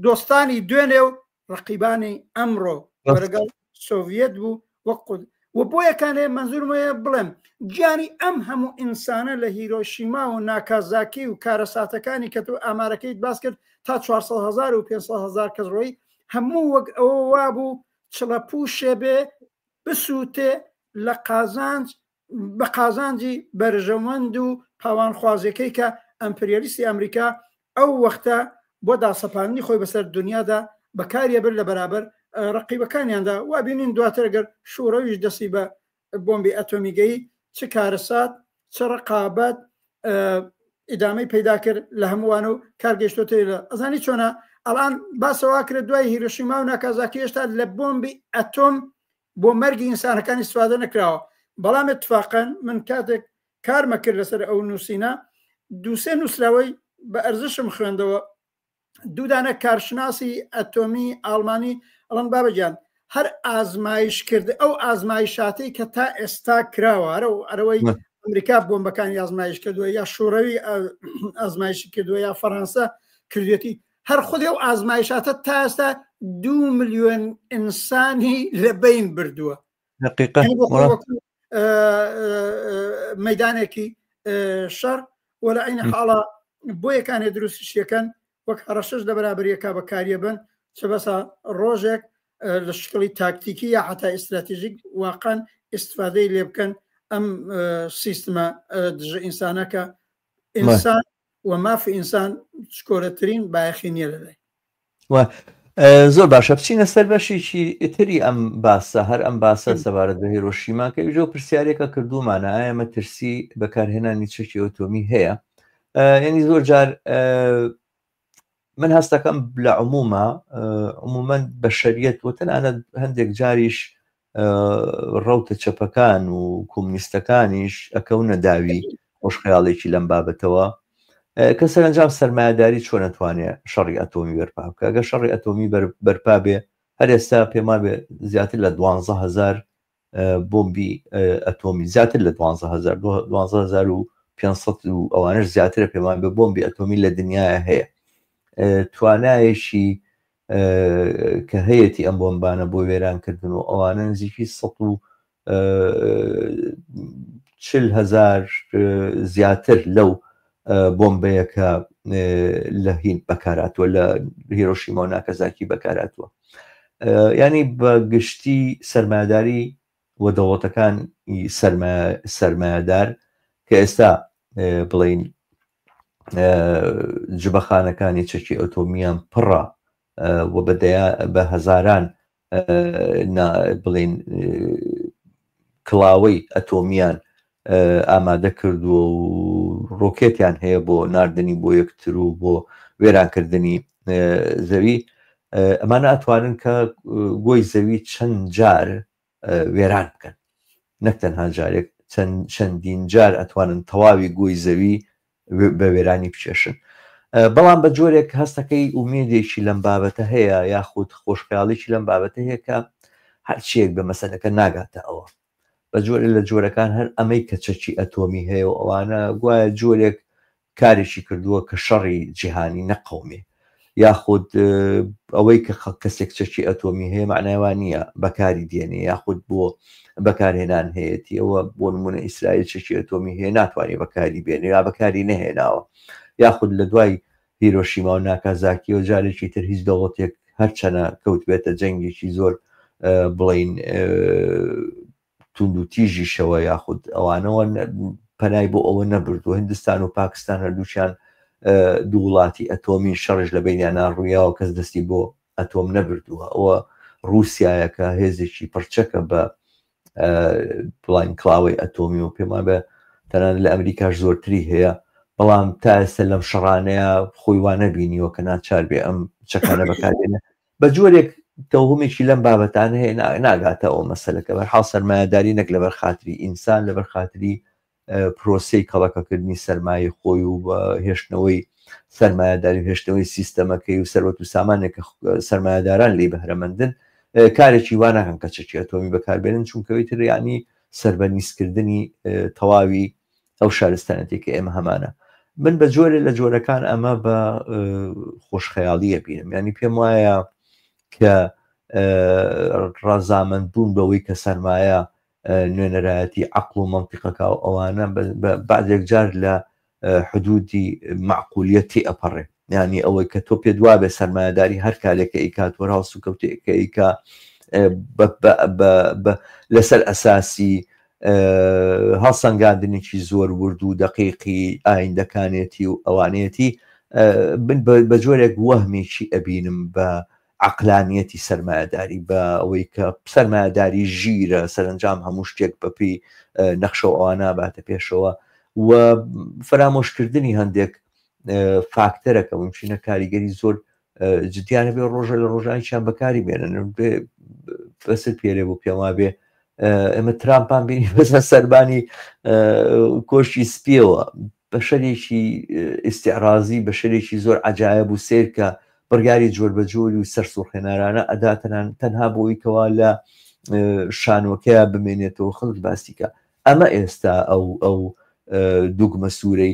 دۆستانی دوێنێ و ڕقیبانی ئەمڕۆ وەرەگەڵ سۆڤیەت بوو وەقود و بۆ یەکانێ منزورمەیە بڵێم گیانی ئەم هەموو ئینسانە لە هیرۆشیما و ناکازاکی و کارەساتەکانی کە تو ئامارەکەیت باس کرد تا 400,000 و 500,000 کەس ڕۆی هەموو وەک ئەوە وابوو چڵەپوشێ بێ بسووتێ لە قازانج بە قازانجی بەرژەوەند و پاوانخوازەکەی کە ئەمپریالیستی ئەمریکا ئەو وەختە بۆ داسەپاندنی خۆی بەسەر دنیادا بەکاریە بر لە بەرابەر ڕقیبەکانیاندا وابینین دواتر گەر شوڕەویش دەستی بە بۆمبی ئەتۆمیگەی چ کارەسات چ ڕقابەت ئیدامەی پەیدا کرد لە هەمووان و کارگەشتۆتە لە ئەزانی چۆنە ئەڵان باسەوا کرد دوای هیرۆشیما و ناکازاکی هێشتا لە بۆمبی ئەتۆم بۆ مەرگی ئینسانەکانی استفادە نەکراوە بەڵام اتفاقاً من کاتێک کارمە کرد لەسەر ئەو نووسینە دووسێ نووسراوەی بە ئەرزشم خوێندەوە دوودانە کارشناسی ئەتۆمی ئاڵمانی ئەڵەن بابەجان هەر ئازمایش کرد ئەو ئازمایشاتەی کە تا ئێستا کراوە ئەرەوەی ئەمریکا بۆمبەکانی ئازمایش کردووە یا شوڕەوی ئازمایشی کردووە یا فەڕەنسا کردوێتی هەر خودێ و ئازمایشاتە تا ئێستا 2 ملیۆن ئینسانی لە بین بردووە مەدانێکی شەڕ وە لە عینە حاڵە بۆ یەکانێ دروستیشیەکەن وەک هەڕەشش لە بەرابەریەکە بەکاریە بن چ بەسا ڕۆژێک لە شکڵی تاکتیکی یا حتا ئستراتیژیک واقعاً استفادەی لێ بکەن ئەم سیستمە دژە ئینسانەکە ئینسان و مافی ئینسان شکۆرەترین بایەخی نییە لەلای زۆر باشە بچینە سەر بەشێکی ئتری ئەم باسە هەر ئەم باسە سەبارەت بە هیرۆشیما کە ئیژۆ پرسیارێکە کردومانە ئایا مەترسی بەکارهێنانی چەکی ئۆتۆمی هەیە یعنی زۆر جار من هەستەکەم لە عمومەن بەشەریەت و تەنانەت هەندێک جاریش ڕەوتە چەپەکان و کۆمونیستەکانیش ئەکەونە داوی خۆشخەیاڵێکی لەم بابەتەوە کە سەرنجام سەرمایهداری چۆن نەتوانێت شەڕی ئەتۆمی بەرپا بکە ئەگە شەڕی ئەتۆمی بەرپا بێ هەر ئێستا پێما بێ زیاتر لە 12,000 بۆمبی ئەتۆمی زیاتر لە 12,500 و ئەوانش زیاترە پێمان بێ بۆمبی ئەتۆمی لە دنیاە هەیە توانایشی کە هەیەی ئەم بۆمبانە بۆ وێرانکردن و ئەوانە نزیکی 140,000 زیاتر لەو بۆمبەیەکە لە هین بەکاراتوە لە هیرۆشیما و ناکازاکی بەکاراتوە ینی بە گشتی سەرمایهداری و دەوڵەتەکانی سەرمایهدار کە ئێستا بڵین جبەخانەکانی چەکی ئۆتۆمیان پڕە و بە هەزاران بڵین کڵاوەی ئەتۆمیان ئامادە کردووە و ڕۆکێتیان هەیە بۆ ناردنی بۆ یەکتر و بۆ وێرانکردنی زەوی ئەمانە ئەتوانن کە گۆی زەوی چەند جار وێران بکەن نەک تەنها جارێک چەندین جار ئەتوانن تەواوی گۆی زەوی بە وێرانی بچێشن بەڵام بە جۆرێک هەستەکەی ئومێدێکی لەم بابەتە هەیە یاخود خۆشخەیاڵێکی لەم بابەتە هەیە کە هەرچیەک بە مەسەلەکە ناگاتە ئەوە بە جۆرە لە جۆرەکان هەر ئەمەی کە چەکی ئەتۆمی هەیە و ئەوانە گوایە جۆرێک کارێکی کردووە کە شەڕی جیهانی نەقەومێ یاخود ئەوەی کە کەسێک چەکی ئەتۆمی هەیە معناوان نییە بەکاری دێنێ یاخود بۆ بەکارهێنان هەیەی ئەوە بۆ نمونە ئیسرائیل چەکی ئەتۆمی هەیە ناتوانێت بەکاری بێنێ یا بەکاری نەهێناوە یاخود لە دوای هیرۆشیما و ناکازاکی و جارێکی تر هیچ دەوڵەتێک هەرچەنە کەوت بێتە جەنگێکی زۆر بڵین تونند و تیژیشەوە یاخود ئەوانەوە پەنای بۆ ئەوە نەبردو. هندستان و پاکستان هەردووچیان دوو وڵاتی ئەتۆمی شەڕش لە بینیانە ڕوویاوە کەس دەستی بۆ ئەتۆم نەبردووە. ئەوە رووسایەکە هێزێکی پڕچەکە بە بڵین کڵاوی ئەتۆمی و پێما بە تەنان لە ئەمریکاش زۆرتری هەیە، بەڵام تا ئێستا لەم شەڕانەیە خۆی وانە بینیوە کە ناچار بێ ئەم چەکانە بەکارێنە. بە جۆرێک تەوهمێکی لەم بابەتانە هەیە ناگاتە ئەو مەسەلەکە بەرحاڵ سەرمایەداری نەک لەبەر خاتری ئینسان، لەبەر خاتری پرۆسەی کەڵەکەکردنی سەرمایە خۆی و بە هێشتنەوەی سەرمایەداری و هێشتنەوەی سیستەمەکەی و سەرۆت و سامانێک سەرمایەداران لی بەهرەمەندن کارێکی وانەکەن کە چەکی ئەتۆمی بەکاربێنن، چونکەوەی تر یانی سەربەنیستکردنی تەواوی ئەو شارستانەتێکی ئێمە هەمانە. من بە جۆرە لە جۆرەکان ئەمە بە خۆشخەیاڵیە بینم، ینی پێم وایە کە ڕەزامەند بوون بەوەی کە سەرمایە نوێنەرایەتی عەقڵ و مەنتیقەکە و ئەوانە بعضێک جار لە حدودی معقولیەتی ئەپەڕێ، ینی ئەوەی کە تۆ پێ دوا بێ سەرمایەداری هەر کارێکە ئیکات وەرهاوس و کەوتێکە ئیکا لەسەر ئەساسی هەڵسەنگاندنێکی زۆر ورد و دەقیقی ئایندەکانێتی و ئەوانەتی بە جۆرێک وەهمێکی ئەبینم بە عقلانیەتی سەرمایەداری، بە ئەوەی کە سەرمایەداری ژیرە سەرنجام هەموو شتێک بەپی نەخشە و ئەوانە باتە پێشەوە و فرامۆشکردنی هەندێک فاکتەرەکە ممکنە کاریگەری زۆر جدیانە بێ ڕۆژە لە ڕۆژانیان بەکاری بێنن. بەسر پێرێ بۆ پێما بێ ئێمە ترامپان بینی بەسە سەربانی کۆشی سپیەوە بە شەرێکی ئیستیعرازی بە شەرێکی زۆر عەجایب و سیر کە بڕیاری جۆر بە جۆری و سەر سوڕخێنارانە ئەداتەنان تەنها بۆی کەوا لە شانۆکەیە بمێنێتەوە خەڵک باسیکە. ئەمە ئێستا ئەو دوگمە سوورەی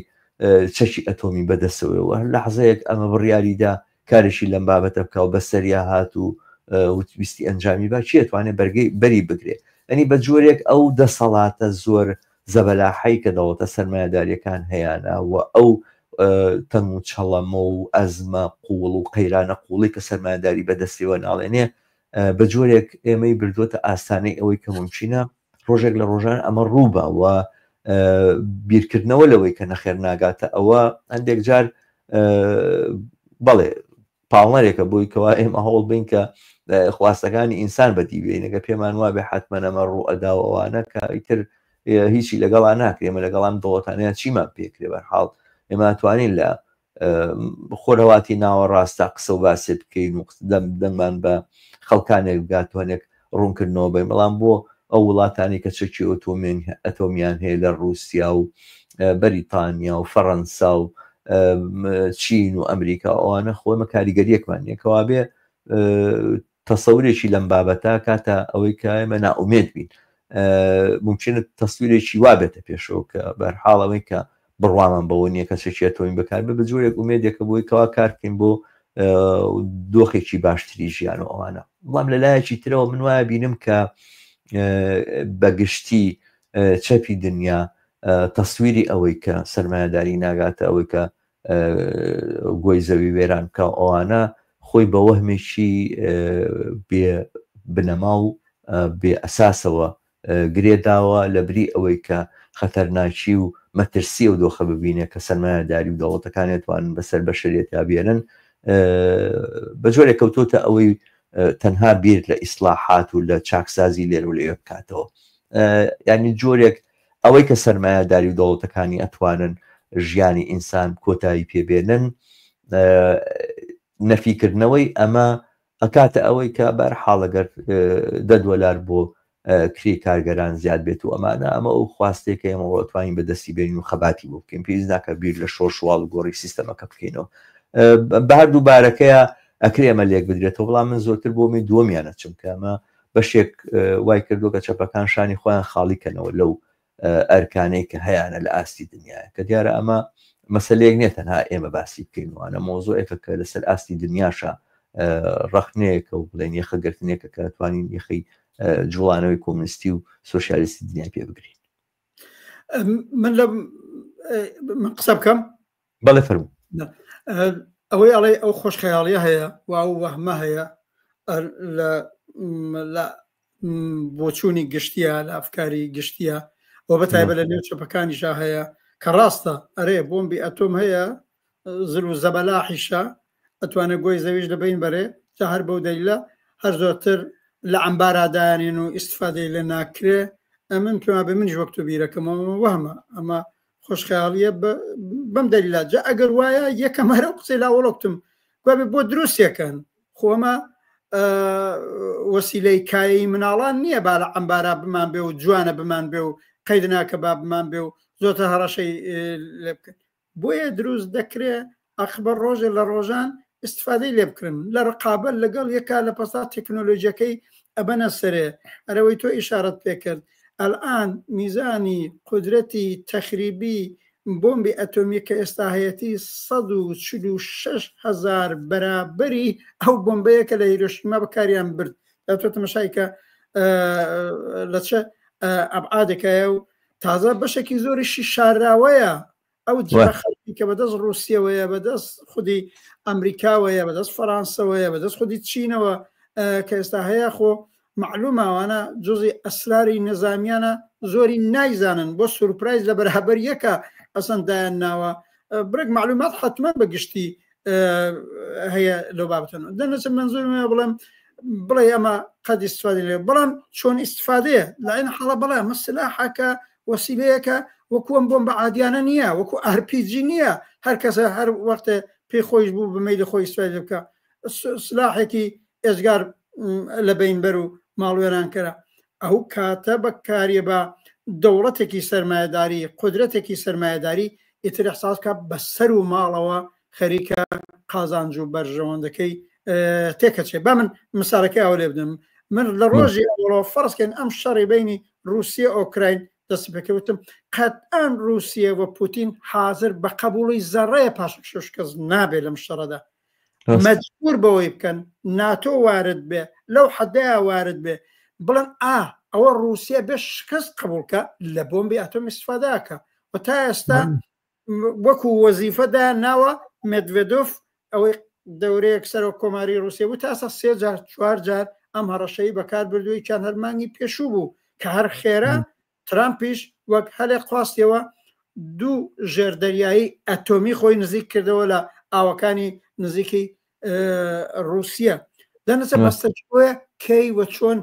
چەکی ئەتۆمی بەدەستەوەەوە هەر لە حەزەیەک ئەمە بڕیاریدا کارێکی لەم بابەتە بکە و بەسەریا هات و ویستی ئەنجامی با چی ئەتوانێت بەرگەی بەری بگرێ. ئەنی بە جۆرێک ئەو دەسەڵاتە زۆر زەبەلاحەی کە دەوڵەتە سەرمایەداریەکان هەیەە و ئەو تەم و چەڵەمە و ئەزمە قوڵ و قەیرانە قوڵی کە سەرمایەداری بەدەستیەوە ناڵێنێ بە جۆرێک ئێمەی بردووەتە ئاستانەی ئەوەی کە ممکنە ڕۆژێک لە ڕۆژان ئەمە ڕووبە و بیرکردنەوە لەوەی کە نەخێر ناگاتە ئەوە هەندێک جار بەڵێ پاڵنەرێکە بۆی کەوا ئێمە هەوڵ بین کە خواستەکانی ئینسان بەدیبێنەکە پێمان وابێ حتممە ئەمە ڕوو ئەداوەوانە کە ئیتر هیچی لەگەڵا ناکرێمە لەگەڵام دڵەتانەیە چیمان پێکرێ بەرحاڵ ئێمە توانین لە خۆرەواتی ناوە ڕاستە قسە و باسی بکەین و دەنگمان بە خەڵکانێک بگاتوانێک ڕوونکردنەوە بین، بەڵام بۆ ئەو وڵاتانی کە چەکی ئەتۆمیان هەیە لە رووسیا و بەریتانیا و فەڕەنسا و چین و ئەمریکا ئەوانە خۆمە کاریگەریەکمان یەکەوا بێ تەسەورێکی لەم بابەتە کاتە ئەوەی کە ئێمە ناومێت بین. ممکنە تەسویرێکی وابێتە پێشەوە کە بەرحاڵەوەی کە بڕوامان بەوە نییە کە چەکی ئەتۆمی بەکار بە جۆرێک ئومێدێکە بۆی کەوا کارکەین بۆ دۆخێکی باشتری ژیان و ئەوانە. بەڵام لە لایەکی ترەوە من وایە بینم کە بەگشتی چەپی دنیا تەسویری ئەوەی کە سەرمایەداری ناگاتە ئەوەی کە گۆی زەوی وێران کە ئەوانە خۆی بە وەهمێکی بێ بنەما و بێ ئەساسەوە گرێداوە لە بری ئەوەی کە خەتەرناکی و مەترسی و دۆخە ببینێ کە سەرمایەداری و دەوڵەتەکانێتوانن بەسەر بەشەریەتیا بێنن بە جۆرێک کەوتۆتە ئەوەی تەنها بیر لە ئیسلاحات و لە چاکسازی لێر و لێ بکاتەوە. ینی جۆرێک ئەوەی کە سەرمایەداری و دەوڵەتەکانی ئەتوانن ژیانی ئینسان کۆتایی پێبێنن نەفیکردنەوەی ئەمە ئەکاتە ئەوەی کە بەرحاڵەگەر $10 بۆ کری کارگەران زیاد بێت و ئەمانە ئەمە ئەو خواستێکە ئێمە ئەتوانین بەدەستی بێنین و خەباتی بۆ بکەین پێویست ناکە بیر لە شۆڕشواڵ و گۆڕی سیستەمەکە بکەینەوە. بە هەردوو بارەکەیە ئەکرێمە لێک بدرێتەوە، بەڵام من زۆرتر بۆمی دووەمیانە چونکە ئەمە بەشێک وای کردو کە چەپەکان شانی خۆیان خاڵیکەنەوە لەو ئەرکانەی کە هەیەە لە ئاستی دنیاە کە دیارە ئەمە مەسلەیەک نیە تەنها ئێمە باسی بکەین وانە مۆزۆعێکە کە لەسەر ئاستی دنیاشە ڕەخنەیەکە و بڵێن یەخەگرتنێکە کە توانین یەخی جوڵانەوەی کۆمونیستی و سۆشیالیستی دنیا پێ بگرین. من قسە بکەم بەڵێ فەرموو. ئەوەی ئەڵێ ئەو خۆشخەیاڵیە هەیە و ئەو وەهمە هەیە لە بۆچوونی گشتیە لە ئەفکاری گشتیە و بەتایبەت لە نێو چەپەکانیشا هەیە کە ڕاستە ئەرێ بۆمبی ئەتۆم هەیە زر و زەبەلاحیشە ئەتوانێت گۆی زەویش دەبین بەرێ جا هەر بەو دەلیلە هەر زۆرتر لە عەمبارادایانێن و ئیستفادەی لە ناکرێ من پێما بێ منیش وەک تۆ بیرەکەمەوە وەهمە ئەمە خۆشخەیاڵیە بەم دەلیلە جا ئەگەر وایە یەکەم هەرە قسەی لاوەڵۆکتم گوابێ بۆ دروستیەکەن خۆمە وەسیلەی کایی مناڵان نییە با لە عەمبارا بمان بێ و جوانە بمان بێ و قەید ناکە با بمان بێ و زۆرتە هەڕەشەی لێ بکەن بۆیە دروست دەکرێ ئەخبەر ڕۆژێ لە ڕۆژان استفادەی لێ بکردن لە ڕقابەت لەگەڵ یەکا لە پەسا تەکنۆلۆژیەکەی ئەبەنە سەرێ ئەرەوەی تۆ ئیشارەت پێکرد الآن میزانی قدرەتی تەخریبی بۆمبی ئەتۆمی کە ئێستا هەیەتی 146,000 بەرابەری ئەو بۆمبەیە کە لە هیرۆشیما بەکاریان برد تۆ تەماشای کە لە چه ئەبعادێکایە و تازە بەشێکی زۆریشی شاراوەیە ئەو جاخەڵکی کە بەدەست رووسیەوەیە بەدەست خودی ئەمریکاوەیە بەدەست فەرانسەوەیە بەدەست خودی چینەوە کە ئێستا هەیە خۆ معلوماوانە جزئی ئەسراری نظامیانە زۆری نایزانن بۆ سورپرایز لە بەرابەر یەکە ئەسەندایان ناوە برێک معلومات حتمما بەگشتی هەیە لەو بابەتەوە دەنەچە منزورمە بڵێم بڵێ ئەمە قەد ئیستفادە لێ بەڵام چۆن ئیستفادەیە لە عین حاڵە بەڵێ ئەمە سلاحەکە وەسیلەیەکە وەکوم بۆم بە عادیانە نییە وەکو RPG نییە هەر کەسە هەر وەختە پێی خۆش بوو بمەیلی خۆی ئیستفادە بکە سلاحێکی ئێزگار لە بینبەر و ماڵوێران کرا ئەو کاتە بەکاریە بە دەوڵەتێکی سەرمایهداری قدرەتێکی سەرمایهداری ئیتر ئەحساسکە بەسەر و ماڵەوە خەریکە قازانج و بەرژەوەندەکەی تێکەچێ با من مسارەکەی ئەو لێ بدەم من لە ڕۆژی ئەوڵەوە فەرزکەن ئەم شەڕی بینی رووسیا ئۆکراین دەست پێکەوتم قەتئان رووسیا و پوتین حاضر بە قبوڵی زەڕەیە پاش شش کەس نابێت لەم شەڕەدا مەجبور بەوەی بکەن ناتۆ وارد بێ لەو حەدەیە وارد بێ بڵێن ئەوە رووسیا بێ شکست قبولکە لە بۆمبی ئەتۆم ئیستفادەکە و تا ئێستا وەکو وەزیفەدا ناوە مێدڤێدۆف ئەوەی دەورەیەک سەرۆک کۆماری رووسیا بوو تا ئێستا 3 جار 4 جار ئەم هەڕەشەی بەکار بردووی چەند هەرمانی پێشوو بوو کە هەر خێرا ترامپیش وەک هەلێک خواستیەوە 2 ژێردەریایی ئەتۆمی خۆی نزیک کردەوە لە ئاوەکانی نزیکی رووسیا دەنەچە بەستەوە کەی وە چۆن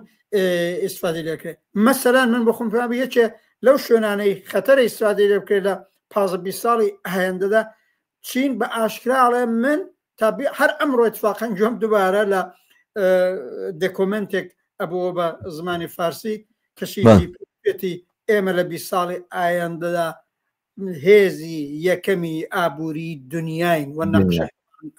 ئیستفادە لێکرێت مەسەلەن من بە خۆم پێم یەکێ لەو شوێنانەی خەتەرە ئیستفادە لێ بکرێت لە 15 ساڵی ئاەندەدا چین بە ئاشکراڵێ من تا هەر ئەمڕۆ اتفاقەن گوێم دووبارە لە دۆکۆمنتێک ئەبووە بە زمانی فارسی کەشیدی پێتی ئێمە لە 20 ساڵی ئاەندەدا هێزی یەکەمی ئابووری دنیاین و نەقشە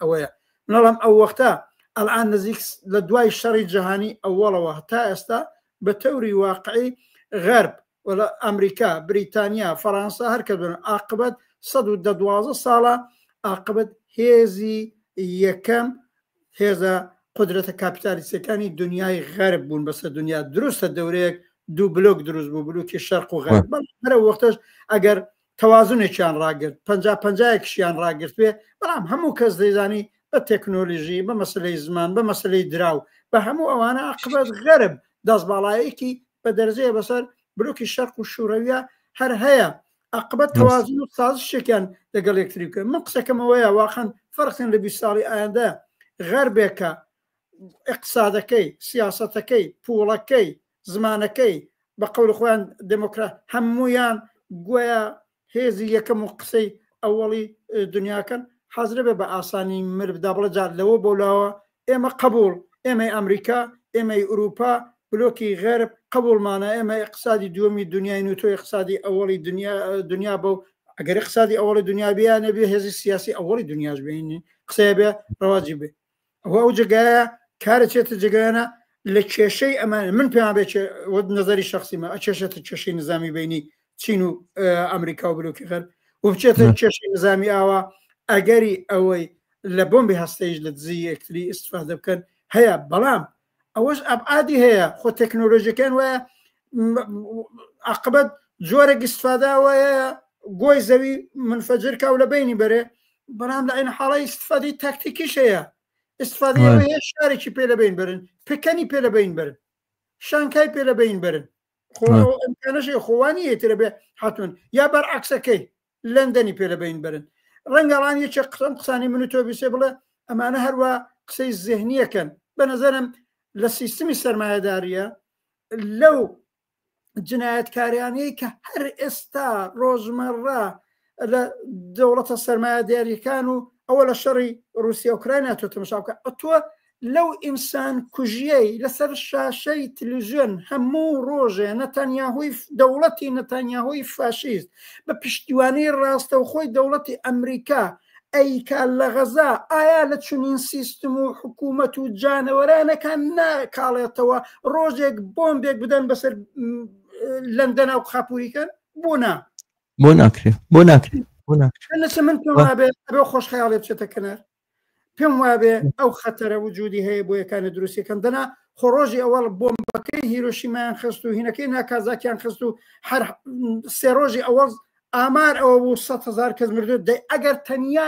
ئەوەیە نەڵام ئەو وەختە ئەلان نزیک لە دوای شەڕی جەهانی ئەوەڵەوە تا ئێستا بە تەوری واقعی غەرب ولا ئەمریکا بریتانیا فەڕەنسا هەرکەدون عاقبەت 112 ساڵە عاقبەت هێزی یەکەم هێزە قدرەتە کاپیتالیستەکانی دنیای غەرب بوون بەسەر دنیا دروستە دەورەیەک 2 بلۆک دروست بوو بلوکی شەرق و غەرب هەرە وەختەش ئەگەر تەوازونێکیان ڕاگرت 50-50یان ڕاگرت بێ بەڵام هەموو کەس دەیزانی بە تەکنۆلۆژی بە مەسلەی زمان بە مەسلەی دراو بە هەموو ئەوانە عاقبەت غەرب دەستباڵایەکی بە دەرجەیە بەسەر بلوکی شەرق و شوورەویە هەر هەیە عاقبەت تەوازن و سازشێکیان لەگەڵ یەکتری بکە من قسەکەمەوەیە واقعەن فەرقن لە 20 ساڵی ئایندا غەربێکە اقتصادەکەی سیاسەتەکەی پوڵەکەی زمانەکەی بە قەول خۆیان دموکرات هەمویان گویا هێزی یەکەم و قسەی ئەوەڵی دنیاکەن حەزرە بێ بە ئاسانی مربدا بڵە جار لەوە بۆلاوە ئێمە قبول ئێمەی ئەمریکا ئێمەی ئوروپا بلۆکی غەرب قبولمانە ئێمە اقتصادی دووەمی دنیای و تۆ اقتصادی ئەوەڵی دنیا بە و ئەگەر اقتصادی ئەوەڵی دنیا بیانە بێ هێزی سیاسی ئەوەڵی دنیاش بینی قسەیە بێ ڕەواجی بێ ئەو جگایە کارە چێتە جگەیانە لە کێشەی ئەمانە من پێیان بێ نظری شخصیمە ئەچێشێتە کێشەی نظامی بینی چین و ئەمریکا و بلۆکی غەرب و بچێتە کێشەی نظامی ئاوا ئەگەری ئەوەی لە بۆمبی هەستەیش لە دزی یەکتری ئیستفادە بکەن هەیە بەڵام ئەوەش ئەبعادی هەیە خۆ تەکنۆلۆژیەکان وایە عاقبەت جۆرێک ئیستفاداوەیە گۆی زەوی منفەجر کا و لە بینی بەرێ بەڵام لە عین حاڵی استفادەی تاکتیکیش هەیە استفادەیەوە هەیە شارێکی پێ لەبین برن پکەنی پێ لەبین برن شانکای پێ لەبین برن ئەمکانەشی خۆوانی ترە بێ حتمن یا بەرعکسەکەی لەندەنی پێ لەبین برن ڕەنگەڵان یەکێ قسانی من و تۆ بیسێ بڵێ ئەمانە هەروە قسەی زێهنیەکەن بە نەزەرم لە سیستمی سەرمایەداریە لەو جنایەتکاریانەیە کە هەر ئێستا ڕۆژمەڕە لە دەوڵەتە سەرمایەداریەکان و ئەوە لە شەڕی رووسیا ئوکراینە تۆ تەماشا بکە تۆ لەو ئینسان کوژیەی لەسەر شاشەی تلویزیۆن هەموو ڕۆژێ نەتانیاهوی دەوڵەتی نەتانیاهوی فاشیست بە پشتیوانەی ڕاستەوخۆی دەوڵەتی ئەمریکا ئەیکا لە غەزا ئایا لە چنین سیستم و حکوومەت و جانەوەرانەکان ناکاڵێتەوە ڕۆژێک بۆمبێک بدەن بەسەر لەندەن و خاپوریکەن بۆ ناکرێت من پێم وابێ ئەبێ خۆش خەیاڵێ بچێتە کەنار پێم وابێ ئەو خەتەرە وجودی هەیە بۆ یەکانە دروستیەکەن دەنا خۆڕۆژی ئەوەڵ بۆمبەکەی هیرۆشیمایان خست و هینەکەی ناکازاکیان خست و هەر سێ ڕۆژی ئەوەڵ ئامار ئەوە بوو 100,000 کەس مردو دەی ئەگەر تەنیا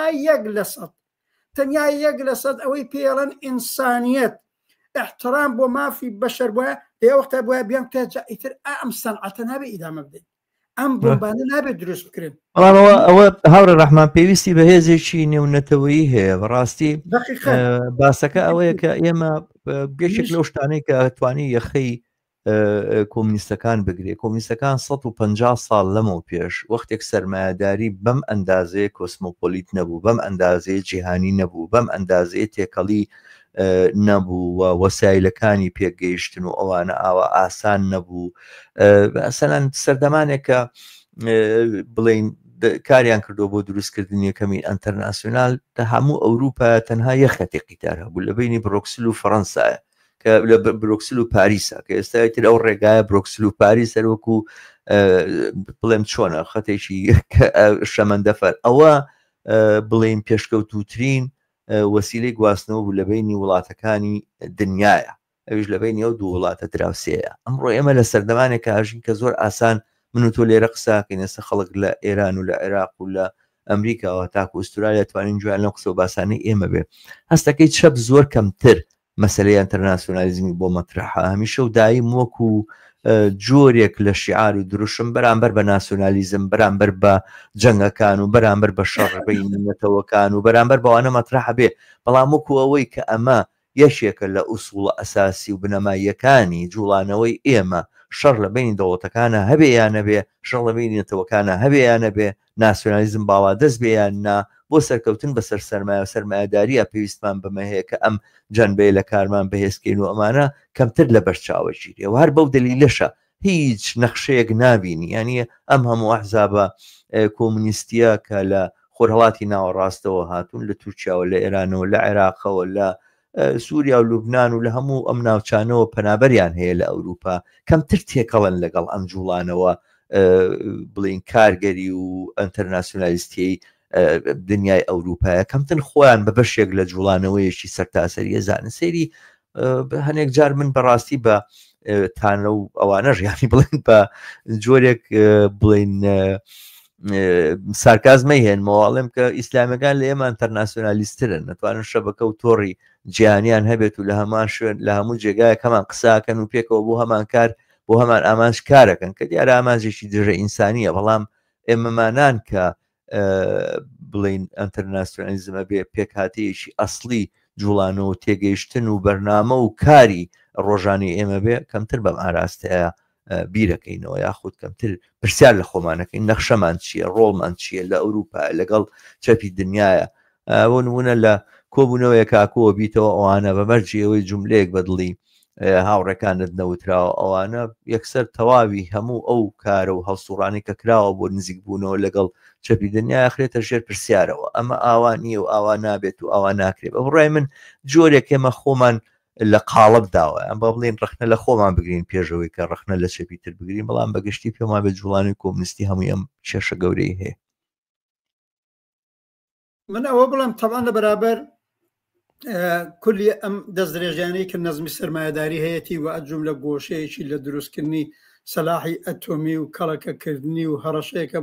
1% ئەوەی پێڵەن ئینسانیەت احترام بۆ مافی بەشەر بووە دەیەوەختە بووە بیان تاجا ئیتر ئەم سەنعەتە نابێ ئیدامە بدەین ئەم بۆمبانە نابێت دروست بکرێن ئەوە هاوڕە ڕەحمان پێویستی بە هێزێکی نێونەتەوەیی هەیە بەڕاستی باسەکە ئەوەیە کە ئێمە بێشێک لەو شتانەی کە توانی یەخەی کۆمونیستەکان بگرێت کۆمونیستەکان 150 ساڵ لەمەوە پێش وەختێک سەرمایهداری بەم ئەندازەیە کۆسمۆپۆلیت نەبوو بەم ئەندازەیە جیهانی نەبوو بەم ئەندازەیە تێکەڵی نەبوو و وەسایلەکانی پێگەیشتن و ئەوانە ئاوا ئاسان نەبوو ئەسەلەن سەردەمانێکە بڵین کاریان کردو بۆ دروستکردنی یەکەمی ئەنتەرناسیۆنال لە هەموو ئەوروپا تەنها یەخەتێکی تار هەبوو لە بینی بڕۆکسل و فەڕەنسایە کە لە بروکسل و پاریسە کە ئێستا تر ئەو ڕێگایە بروکسل و پاریس سەرۆکو بڵێم چۆنە خەتێکی شەمەندەفەر ئەوە بڵێن پێشکەوتوترین وەسیلەی گواستنەوە بوو لە بینی وڵاتەکانی دنیاە ئەویش لە بینی ئەو دوو وڵاتە دراوسەیە ئەمڕۆ ئێمە لە سەردەمانێک ئاژین کە زۆر ئاسان من و تۆ لێرە قساکەین ئێستا خەڵک لە ئێران و لە عێراق و لە ئەمریکاوە تاکو ئوسترالیا توانین جوان لەو قسە و باسانەی ئێمە بێ هەستەکەی چەپ زۆر کەمتر مەسەلەی ئەنتەرناسیۆنالیزمی بۆ مەطرحە هەمیشە و دایم وەکو جۆرێک لە شیعار و دروشم بەرامبەر بە ناسیۆنالیزم بەرامبەر بە جەنگەکان و بەرامبەر بە شەڕ بینەتەوەکان و بەرامبەر بەوانە مەطرحە بێ بەڵام وەکو ئەوەی کە ئەمە یەشێکە لە ئوسوڵە ئەساسی و بنەماییەکانی جوڵانەوەی ئێمە شەڕ لە بینی دەوڵەتەکانە هەبێ یان نەبێ شەڕ لە بینی نەتەوەکانە هەبێ یان نەبێ ناسیۆنالیزم باوا دەست بێ یان نا بۆ سەرکەوتن بەسەر سەرمایە و سەرمایهداریە پێویستمان بەمە هەیە کە ئەم جەنبەیە لە کارمان بەهێزکەین و ئەمانە کەمتر لە بەرچاوەگیری و هەر بەو دلیلەشە هیچ نەخشەیەک نابینی یعنی ئەم هەموو ئەحزابە کۆمونیستیە کە لە خۆرهەڵاتی ناوەڕاستەوە هاتوون لە تورکیاوە لە ئێرانەوە لە عێراقەوە لە سووریا و لوبنان و لە هەموو ئەم ناوچانەوە پەنابەریان هەیە لە ئەوروپا کەمتر تێکەڵن لەگەڵ ئەم جوڵانەوە بڵین کارگەری و ئەنتەرناسیۆنالیستی دنیای ئەوروپایە کەمتن خۆیان بە بەشێک لە جوڵانەوەیەکی سەرتاسەریە زانسێری هەنێک جار من بەڕاستی بە تانە و ئەوانە ژیانی بڵێن بە جۆرێک بڵین سارکازمەی هێن مەواڵم کە ئیسلامەکان لە ئێمە ئەنتەرناسیۆنالیسترن نەتوانن شەبەکە و تۆڕی جیهانیان هەبێت و لە هەمان شوێن لە هەموو جێگایە هەمان قساکەن و پێکەوە بۆ هەمان کار بۆ هەمان ئامانج کارەکەن کە دیارە ئامانجێکی درێژە ئینسانیە بەڵام ئێمەمانان کە بڵین ئەنتەرناسیۆنالیزمە بێ پێکهاتەیەکی ئەسڵی جوڵانەوە تێگەیشتن و بەرنامە و کاری ڕۆژانی ئێمە بێ کەمتر بەم ئاراستەیە بیرەکەینەوە یاخود کەمتر پرسیار لە خۆمانەکەین نەخشەمان چییە ڕۆڵمان چییە لە ئەوروپا لەگەڵ چەپی دنیاە بۆ نمونە لە کۆبوونەوەی کاکۆوە بیتەوە ئەوانە بەمەرجی ئەوەی جوملەیەک بەدڵی هاوڕێکانت نەوتراوە ئەوانە یەکسەر تەواوی هەموو ئەو کارە و هەڵسوڕانی کە کراوە بۆ نزیک بوونەوە لەگەڵ چەپی دنیا ئەخرێتە ژێر پرسیارەوە ئەمە ئاوانیە و ئاوا نابێت و ئاوا ناکرێت بە بڕای من جۆرێک ئێمە خۆمان لە قاڵب داوە ئەم بە بڵێن ڕخنە لە خۆمان بگرین پێشەوەی کە ڕخنە لە چەپی تر بگرین بەڵام بەگشتی پێمان بێت جوڵانی کۆمونیستی هەمووی ئەم کێشە گەورەی هەیە من ئەوە بڵم تەبان لە بەرابەر کولی ئەم دەستدرێژیانەی کە نەزمی سەرمایهداری هەیەی و ئەجوم لە گۆشەیەکی لە دروستکردنی سەلاحی ئەتۆمی و کەڵەکەکردنی و هەڕەشەیەکە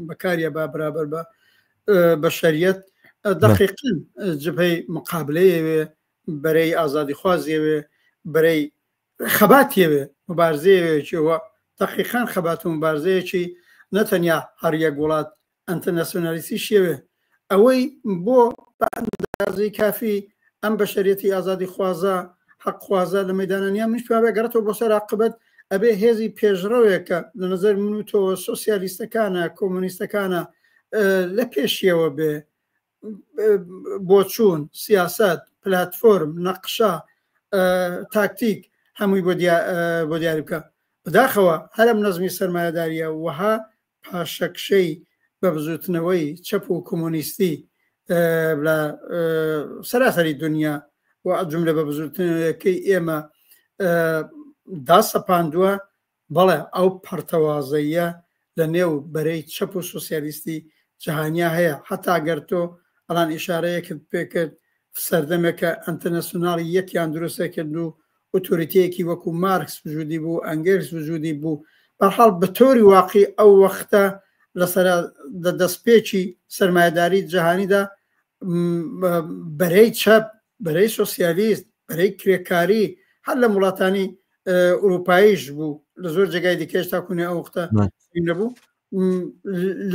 بەکاریە با بەرابەر بە بەشەریەت دقیقاً جبهەی مقابلەیەوێ بەرەی ئازادی خوازیەوێ بەرەی خەباتیەوێ مبارزەیەوێکیەوە دقیقاً خەبات و مبارزەیەکی نەتەنیا هەریەک وڵات ئەنتەرنەسیۆنالیستی شێوێ ئەوەی بۆ بە ئەندازەی کافی ئەم بەشەریەتی ئازادی خوازە حەق خوازە لە مەیدانانیان منش پێ گەڕێتەوە بۆ سەر عاقبەت ئەبێ هێزی پێشڕەوێکە لە نظر من و تۆ سۆسیالیستەکانە کۆمونیستەکانە لە پێشیەوە بێ بۆ چوون سیاست پلتفۆرم نەقشە تاکتیک هەمووی بۆ دیاری بکە بەداخەوە هەرم نەزمی سەرمایەداریە وەها پاشەکشەی بە بزوتنەوەی چەپ و کۆمۆنیستی لە سەراسەری دنیا و جملە بە بزوتنەوەیەکەی ئێمە داسەپاندووە بەڵێ ئەو پەرتەوازەیە لە نێو بەرەی چەپ و سۆسیالیستی جەهانیا هەیە هەتا گەر تۆ ئەڵان ئیشارەیەکت پێکرد سەردەمێکە ئەنتەرنەسیۆناڵی یەکیان دروستە کرد و ئۆتۆریتەیەکی وەکو مارکس وجودی بوو ئەنگێلس وجودی بوو بەرحاڵ بە تۆری واقعی ئەو وەختە لەسەر دەستپێکی سەرمایەداری جەهانیدا بەرەی چەپ بەرەی سۆسیالیست بەرەی کرێکاری هەر لە وڵاتانی ئوروپاییش بوو لە زۆر جێگای دیکەش تاکوونێ ئەو وەختە نەبوو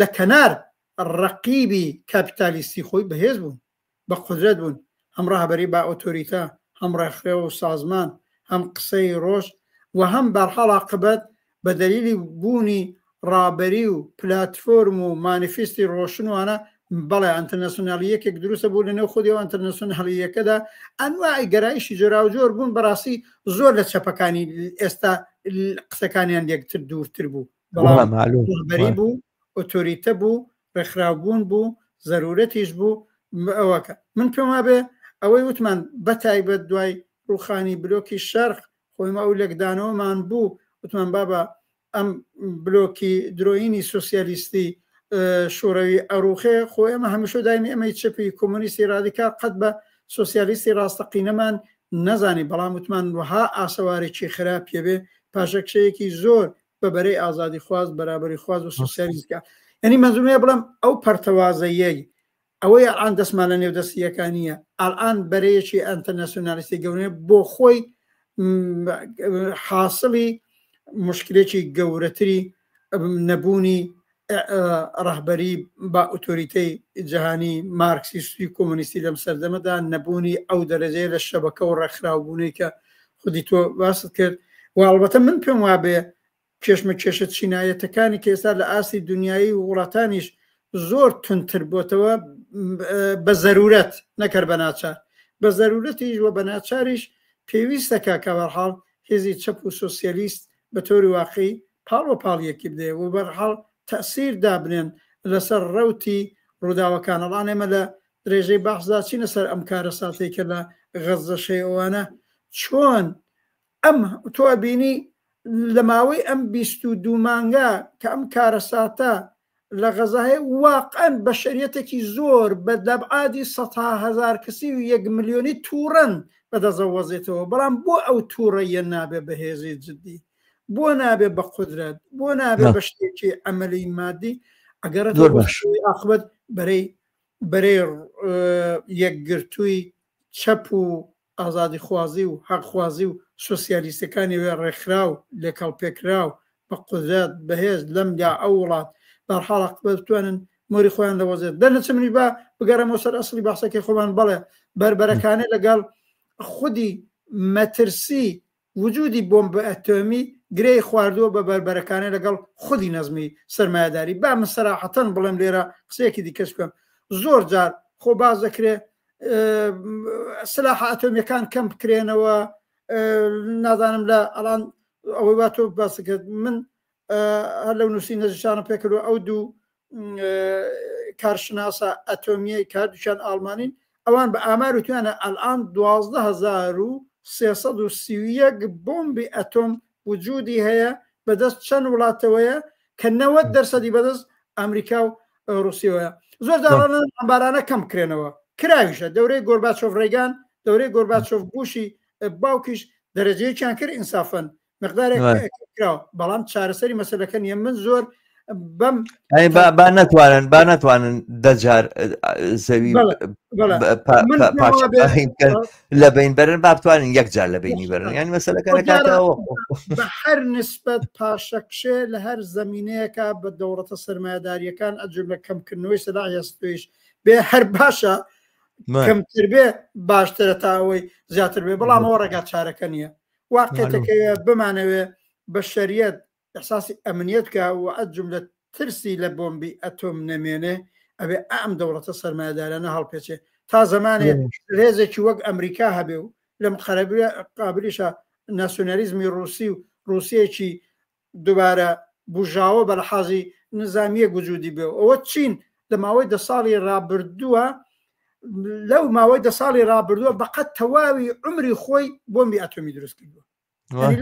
لە کەنار ڕەقیبی کاپیتالیستی خۆی بەهێز بوون بە قودرەت بوون هەم ڕاهبەری با ئۆتۆریتا هەم ڕێکخراوە و سازمان هەم قسەی ڕۆژ و هەم بەرحاڵ عاقبەت بە دەلیلی بوونی ڕابەری و پلتفۆرم و مانیفستی ڕۆشنوانە بەڵێ ئەنتەرنەسیۆنالیەکێک دروستە بوو لەنێو خودیەوە ئەنتەرنەسیۆنالیەکەدا ئەنواعی گەرایشی جۆراوجۆر بوون بەڕاستی زۆر لە چەپەکانی ئێستا قسەکانیان یەکتر دوورتر بوو بەڵام ڕابەری بوو ئۆتۆریتە بوو ڕێکخراوبوون بوو زەرورەتیش بوو ئەوەکە من پێم وابێ ئەوەی وتمان بەتایبەت دوای ڕوخانی بلۆکی شەرق خۆیمە ئەو لەکدانەوەمان بوو وتمان بابە ئەم بلۆکی درۆینی سۆسیالیستی شوڕەوی ئەروخێ خۆ ئێمە هەمیشە دایمی ئەمەی چەپی کۆمۆنیستی ڕادیکال قەت بە سۆسیالیستی ڕاستەقینەمان نەزانی بەڵام وتمان وها ئاسەوارێکی خراپە بێ پاشەکشەیەکی زۆر بە بەرەی ئازادی خواز بەرابەری خواز و سۆسیالیستکە یعنی مەزومەیە بڵم ئەو پەرتەوازەیەی ئەوەی ئەڵان دەستمان لە نێودەستیەکانیە ئەڵان بەرەیەکی ئەنتەرنەسیۆنالیستی گەورەیە بۆ خۆی حاصلی مشکلێکی گەورەتری نەبوونی ڕەهبەری با ئۆتۆریتەی جەهانی مارکسیستی کۆمۆنیستی لەم سەردەمەدا نەبوونی ئەو دەرەجەیە لە شەبەکە و ڕێکخراوبوونەی کە خودی تۆ باست کرد و ئەڵبەتە من پێم وابێ کێشمە کێشە چینایەتەکانی کە ئێستا لە ئاسی دنیایی و وڵاتانیش زۆر تونتر بۆتەوە بە زەرورەت نەکەر بە ناچار بە زەرورەتیش وە بە ناچاریش پێویستەکە کە بەرحاڵ هێزی چەپ و سۆسیالیست بە تۆری واقعی پاڵوە پاڵیەکی بدێ و بەرحاڵ تەسیر دابنێن لەسەر ڕەوتی ڕووداوەکان ئەڵان ئێمە لە درێژەی بەحسدا چینە سەر ئەم کارە ساتێک کە لە غەزە شەیەوانە چۆن ئەم تۆ بینی لە ماوەی ئەم 22 مانگا کە ئەم کارە ساتە لە غەزاهەیە واقعەن بەشەریەتێکی زۆر بە دەبعادی 100,000 کەسی و 1 ملیۆنی تووڕەن بەدەزەوەزێتەوە بەڵام بۆ ئەو تووڕەیە نابێ بەهێزی جدی بۆ نابێ بە قودرەت بۆ نابێ بە شتێکی ئەمەلی مادی ئەگەرە ئاخبەت بەرەی یەکگرتووی چەپ و ئازادی خوازی و حەقخوازی و سۆسیالیستەکانی وێ ڕێکخراو لێکەڵپێکراو بە قودرەت بەهێز لەم یا ئەو وڵات بەرحاڵ عاقبەت بتوانن مۆری خۆیان لەوەزێت دەرنەچمنی بە بگەڕێمەوە سەر ئەسڵی بەحسەکەی خۆمان بەڵێ بربەرەکانە لەگەڵ خودی مەترسی وجودی بۆمبە ئەتۆمی گرەی خواردووە بە بربەرەکانە لەگەڵ خودی نەزمی سەرمایەداری با من سەراحەتەن بڵێم لێرە قسەیەکی دیکەش بکەم زۆر جار خۆ باز دەکرێ سلاح ئەتۆمیەکان کەم بکرێنەوە نازانم لە ئەڵان ئەوەی وا تۆ باس کرد من هەر لەو نووسی نەژشانە پێکردو ئەو دوو کارشناسە ئەتۆمیە کاردوشان ئاڵمانین ئەوان بە ئامار وتوانە ئەلان 12,331 بۆمبی ئەتۆم وجودی هەیە بەدەست چەند وڵاتەوەیە کە 90% بەدەست ئەمریکا و رووسیەوەیە زۆر داڕانە ئەمبارانە کەم کرێنەوە کراویشە دەورەی گۆرباچۆف ڕێگان دەورەی گۆرباچۆف بوشی باوکیش دەرەجەیەکیان کرد ئینسافەن مقدارێک کراوە بەڵام چارەسەری مەسەلەکە نیە من زۆر بم با ناتوانن دەجار زەوی لە بین بەرن با بتوانن یەکجار لە بینی بەرن یعنی مەسەلەکە نەکاتەوە بە هەر نسبەت پاشەکشێ لە هەر زەمینەیەکە بە دەوڵەتە سەرمایه‌داریەکان ئەجر لە کەمکردنەوەی سلاح هێستویش بێ هەر باشە کەمتر بێ باشترە تا ئەوەی زیاتر بێ بەڵام ئەوە ڕێگا چارەکە نییە واقعەتەکەوێ بمانەوێ بە شەریەت ئەحساسی ئەمنیەت کە و ئەجم لە ترسی لە بۆمبی ئەتۆم نەمێنێ ئەبێ ئەم دەوڵەتە سەرمایه‌دارانە هەڵپێچێ تا زمانێ هێزێکی وەک ئەمریکا هەبێ و لەم قابلیشە ناسیۆنالیزمی ڕووسی و ڕووسیەکی دووبارە بژاوە بە لەحاظی نظامیە گوجودی بێ ئەوە چین لە ماوەی 10 ساڵی ڕابردووە لەو ماوەی 10 ساڵی ڕابردووە بەقەت تەواوی عمری خۆی بۆمبی ئەتۆمی دروست کردووە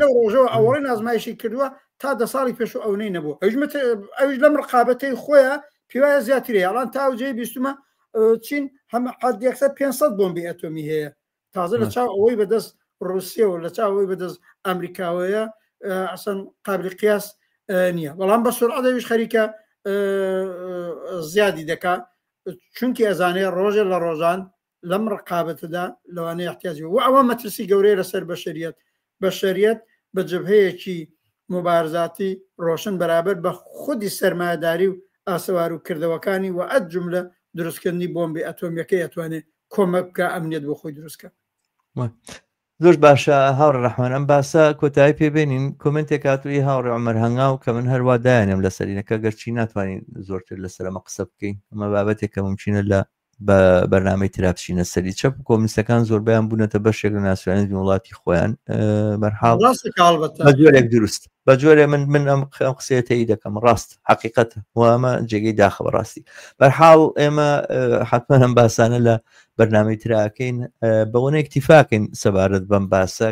لەو ڕۆژەوە ئەوەڵی نازمایشی کردووە تا 10 ساڵی پێش ئەوەی نەبوو ئەوش لەم ڕقابەتەی خۆیە پێوایە زیاترە یاڵان تاوجێ بیستمە چین هەمە حدیەکسە 500 بۆمبی ئەتۆمی هەیە تازە لە چاو ئەوەی بەدەست ڕوسیە و لە چاوەوەی بەدەست ئەمریکاوەیە ئەسەن قابلی قیاس نییە بەڵام بە سورعەدەویش خەریکە زیادی دەکات چونکی ئەزانەیە ڕۆژێ لە ڕۆژان لەم ڕقابەتەدا لەوانەیە احتیاجی و ئەوە مەترسی گەورەی لەسەر بەشەریەت بە جبهەیەکی مبارزاتی ڕۆشن بەرابەر بە خودی سەرمایه‌داری و ئاسەوار و کردەوەکانی و ئەت جملە دروستکردنی بۆمبی ئەتۆمیەکەی ئەتوانێت کۆمەک بکە ئەمنیەت بۆ خۆی دروستکە زۆر باشە هاوڕە ڕەحمان ئەم باسە کۆتایی پێبێنین کۆمنتێک هاتووی هاوڕێ عومەر هەنگاو کە من هەروە دایانم لە سەرینەکە گەرچی ناتوانین زۆرتر لەسەر ئەمە قسە بکەین ئەمە بابەتێکە ممکنە لە بە بەرنامەی تراپچینە سەری چەپ کۆمیستەکان زۆربیان بوونەتە بەشێک لە ناسیۆنالیزمی وڵاتی خۆیان بەرحاڵ بەجۆرێک دروست بە جۆرێ من ئەم قسەیەتەی دەکەم ڕاست حقیقەتە و ئەمە جێگەی داخەوە ڕاستی بەرحاڵ ئێمە حتمما ئەم باسانە لە بەرنامەی تراکەین بەوەنە ئیکتیفاکەین سەبارەت بەم باسە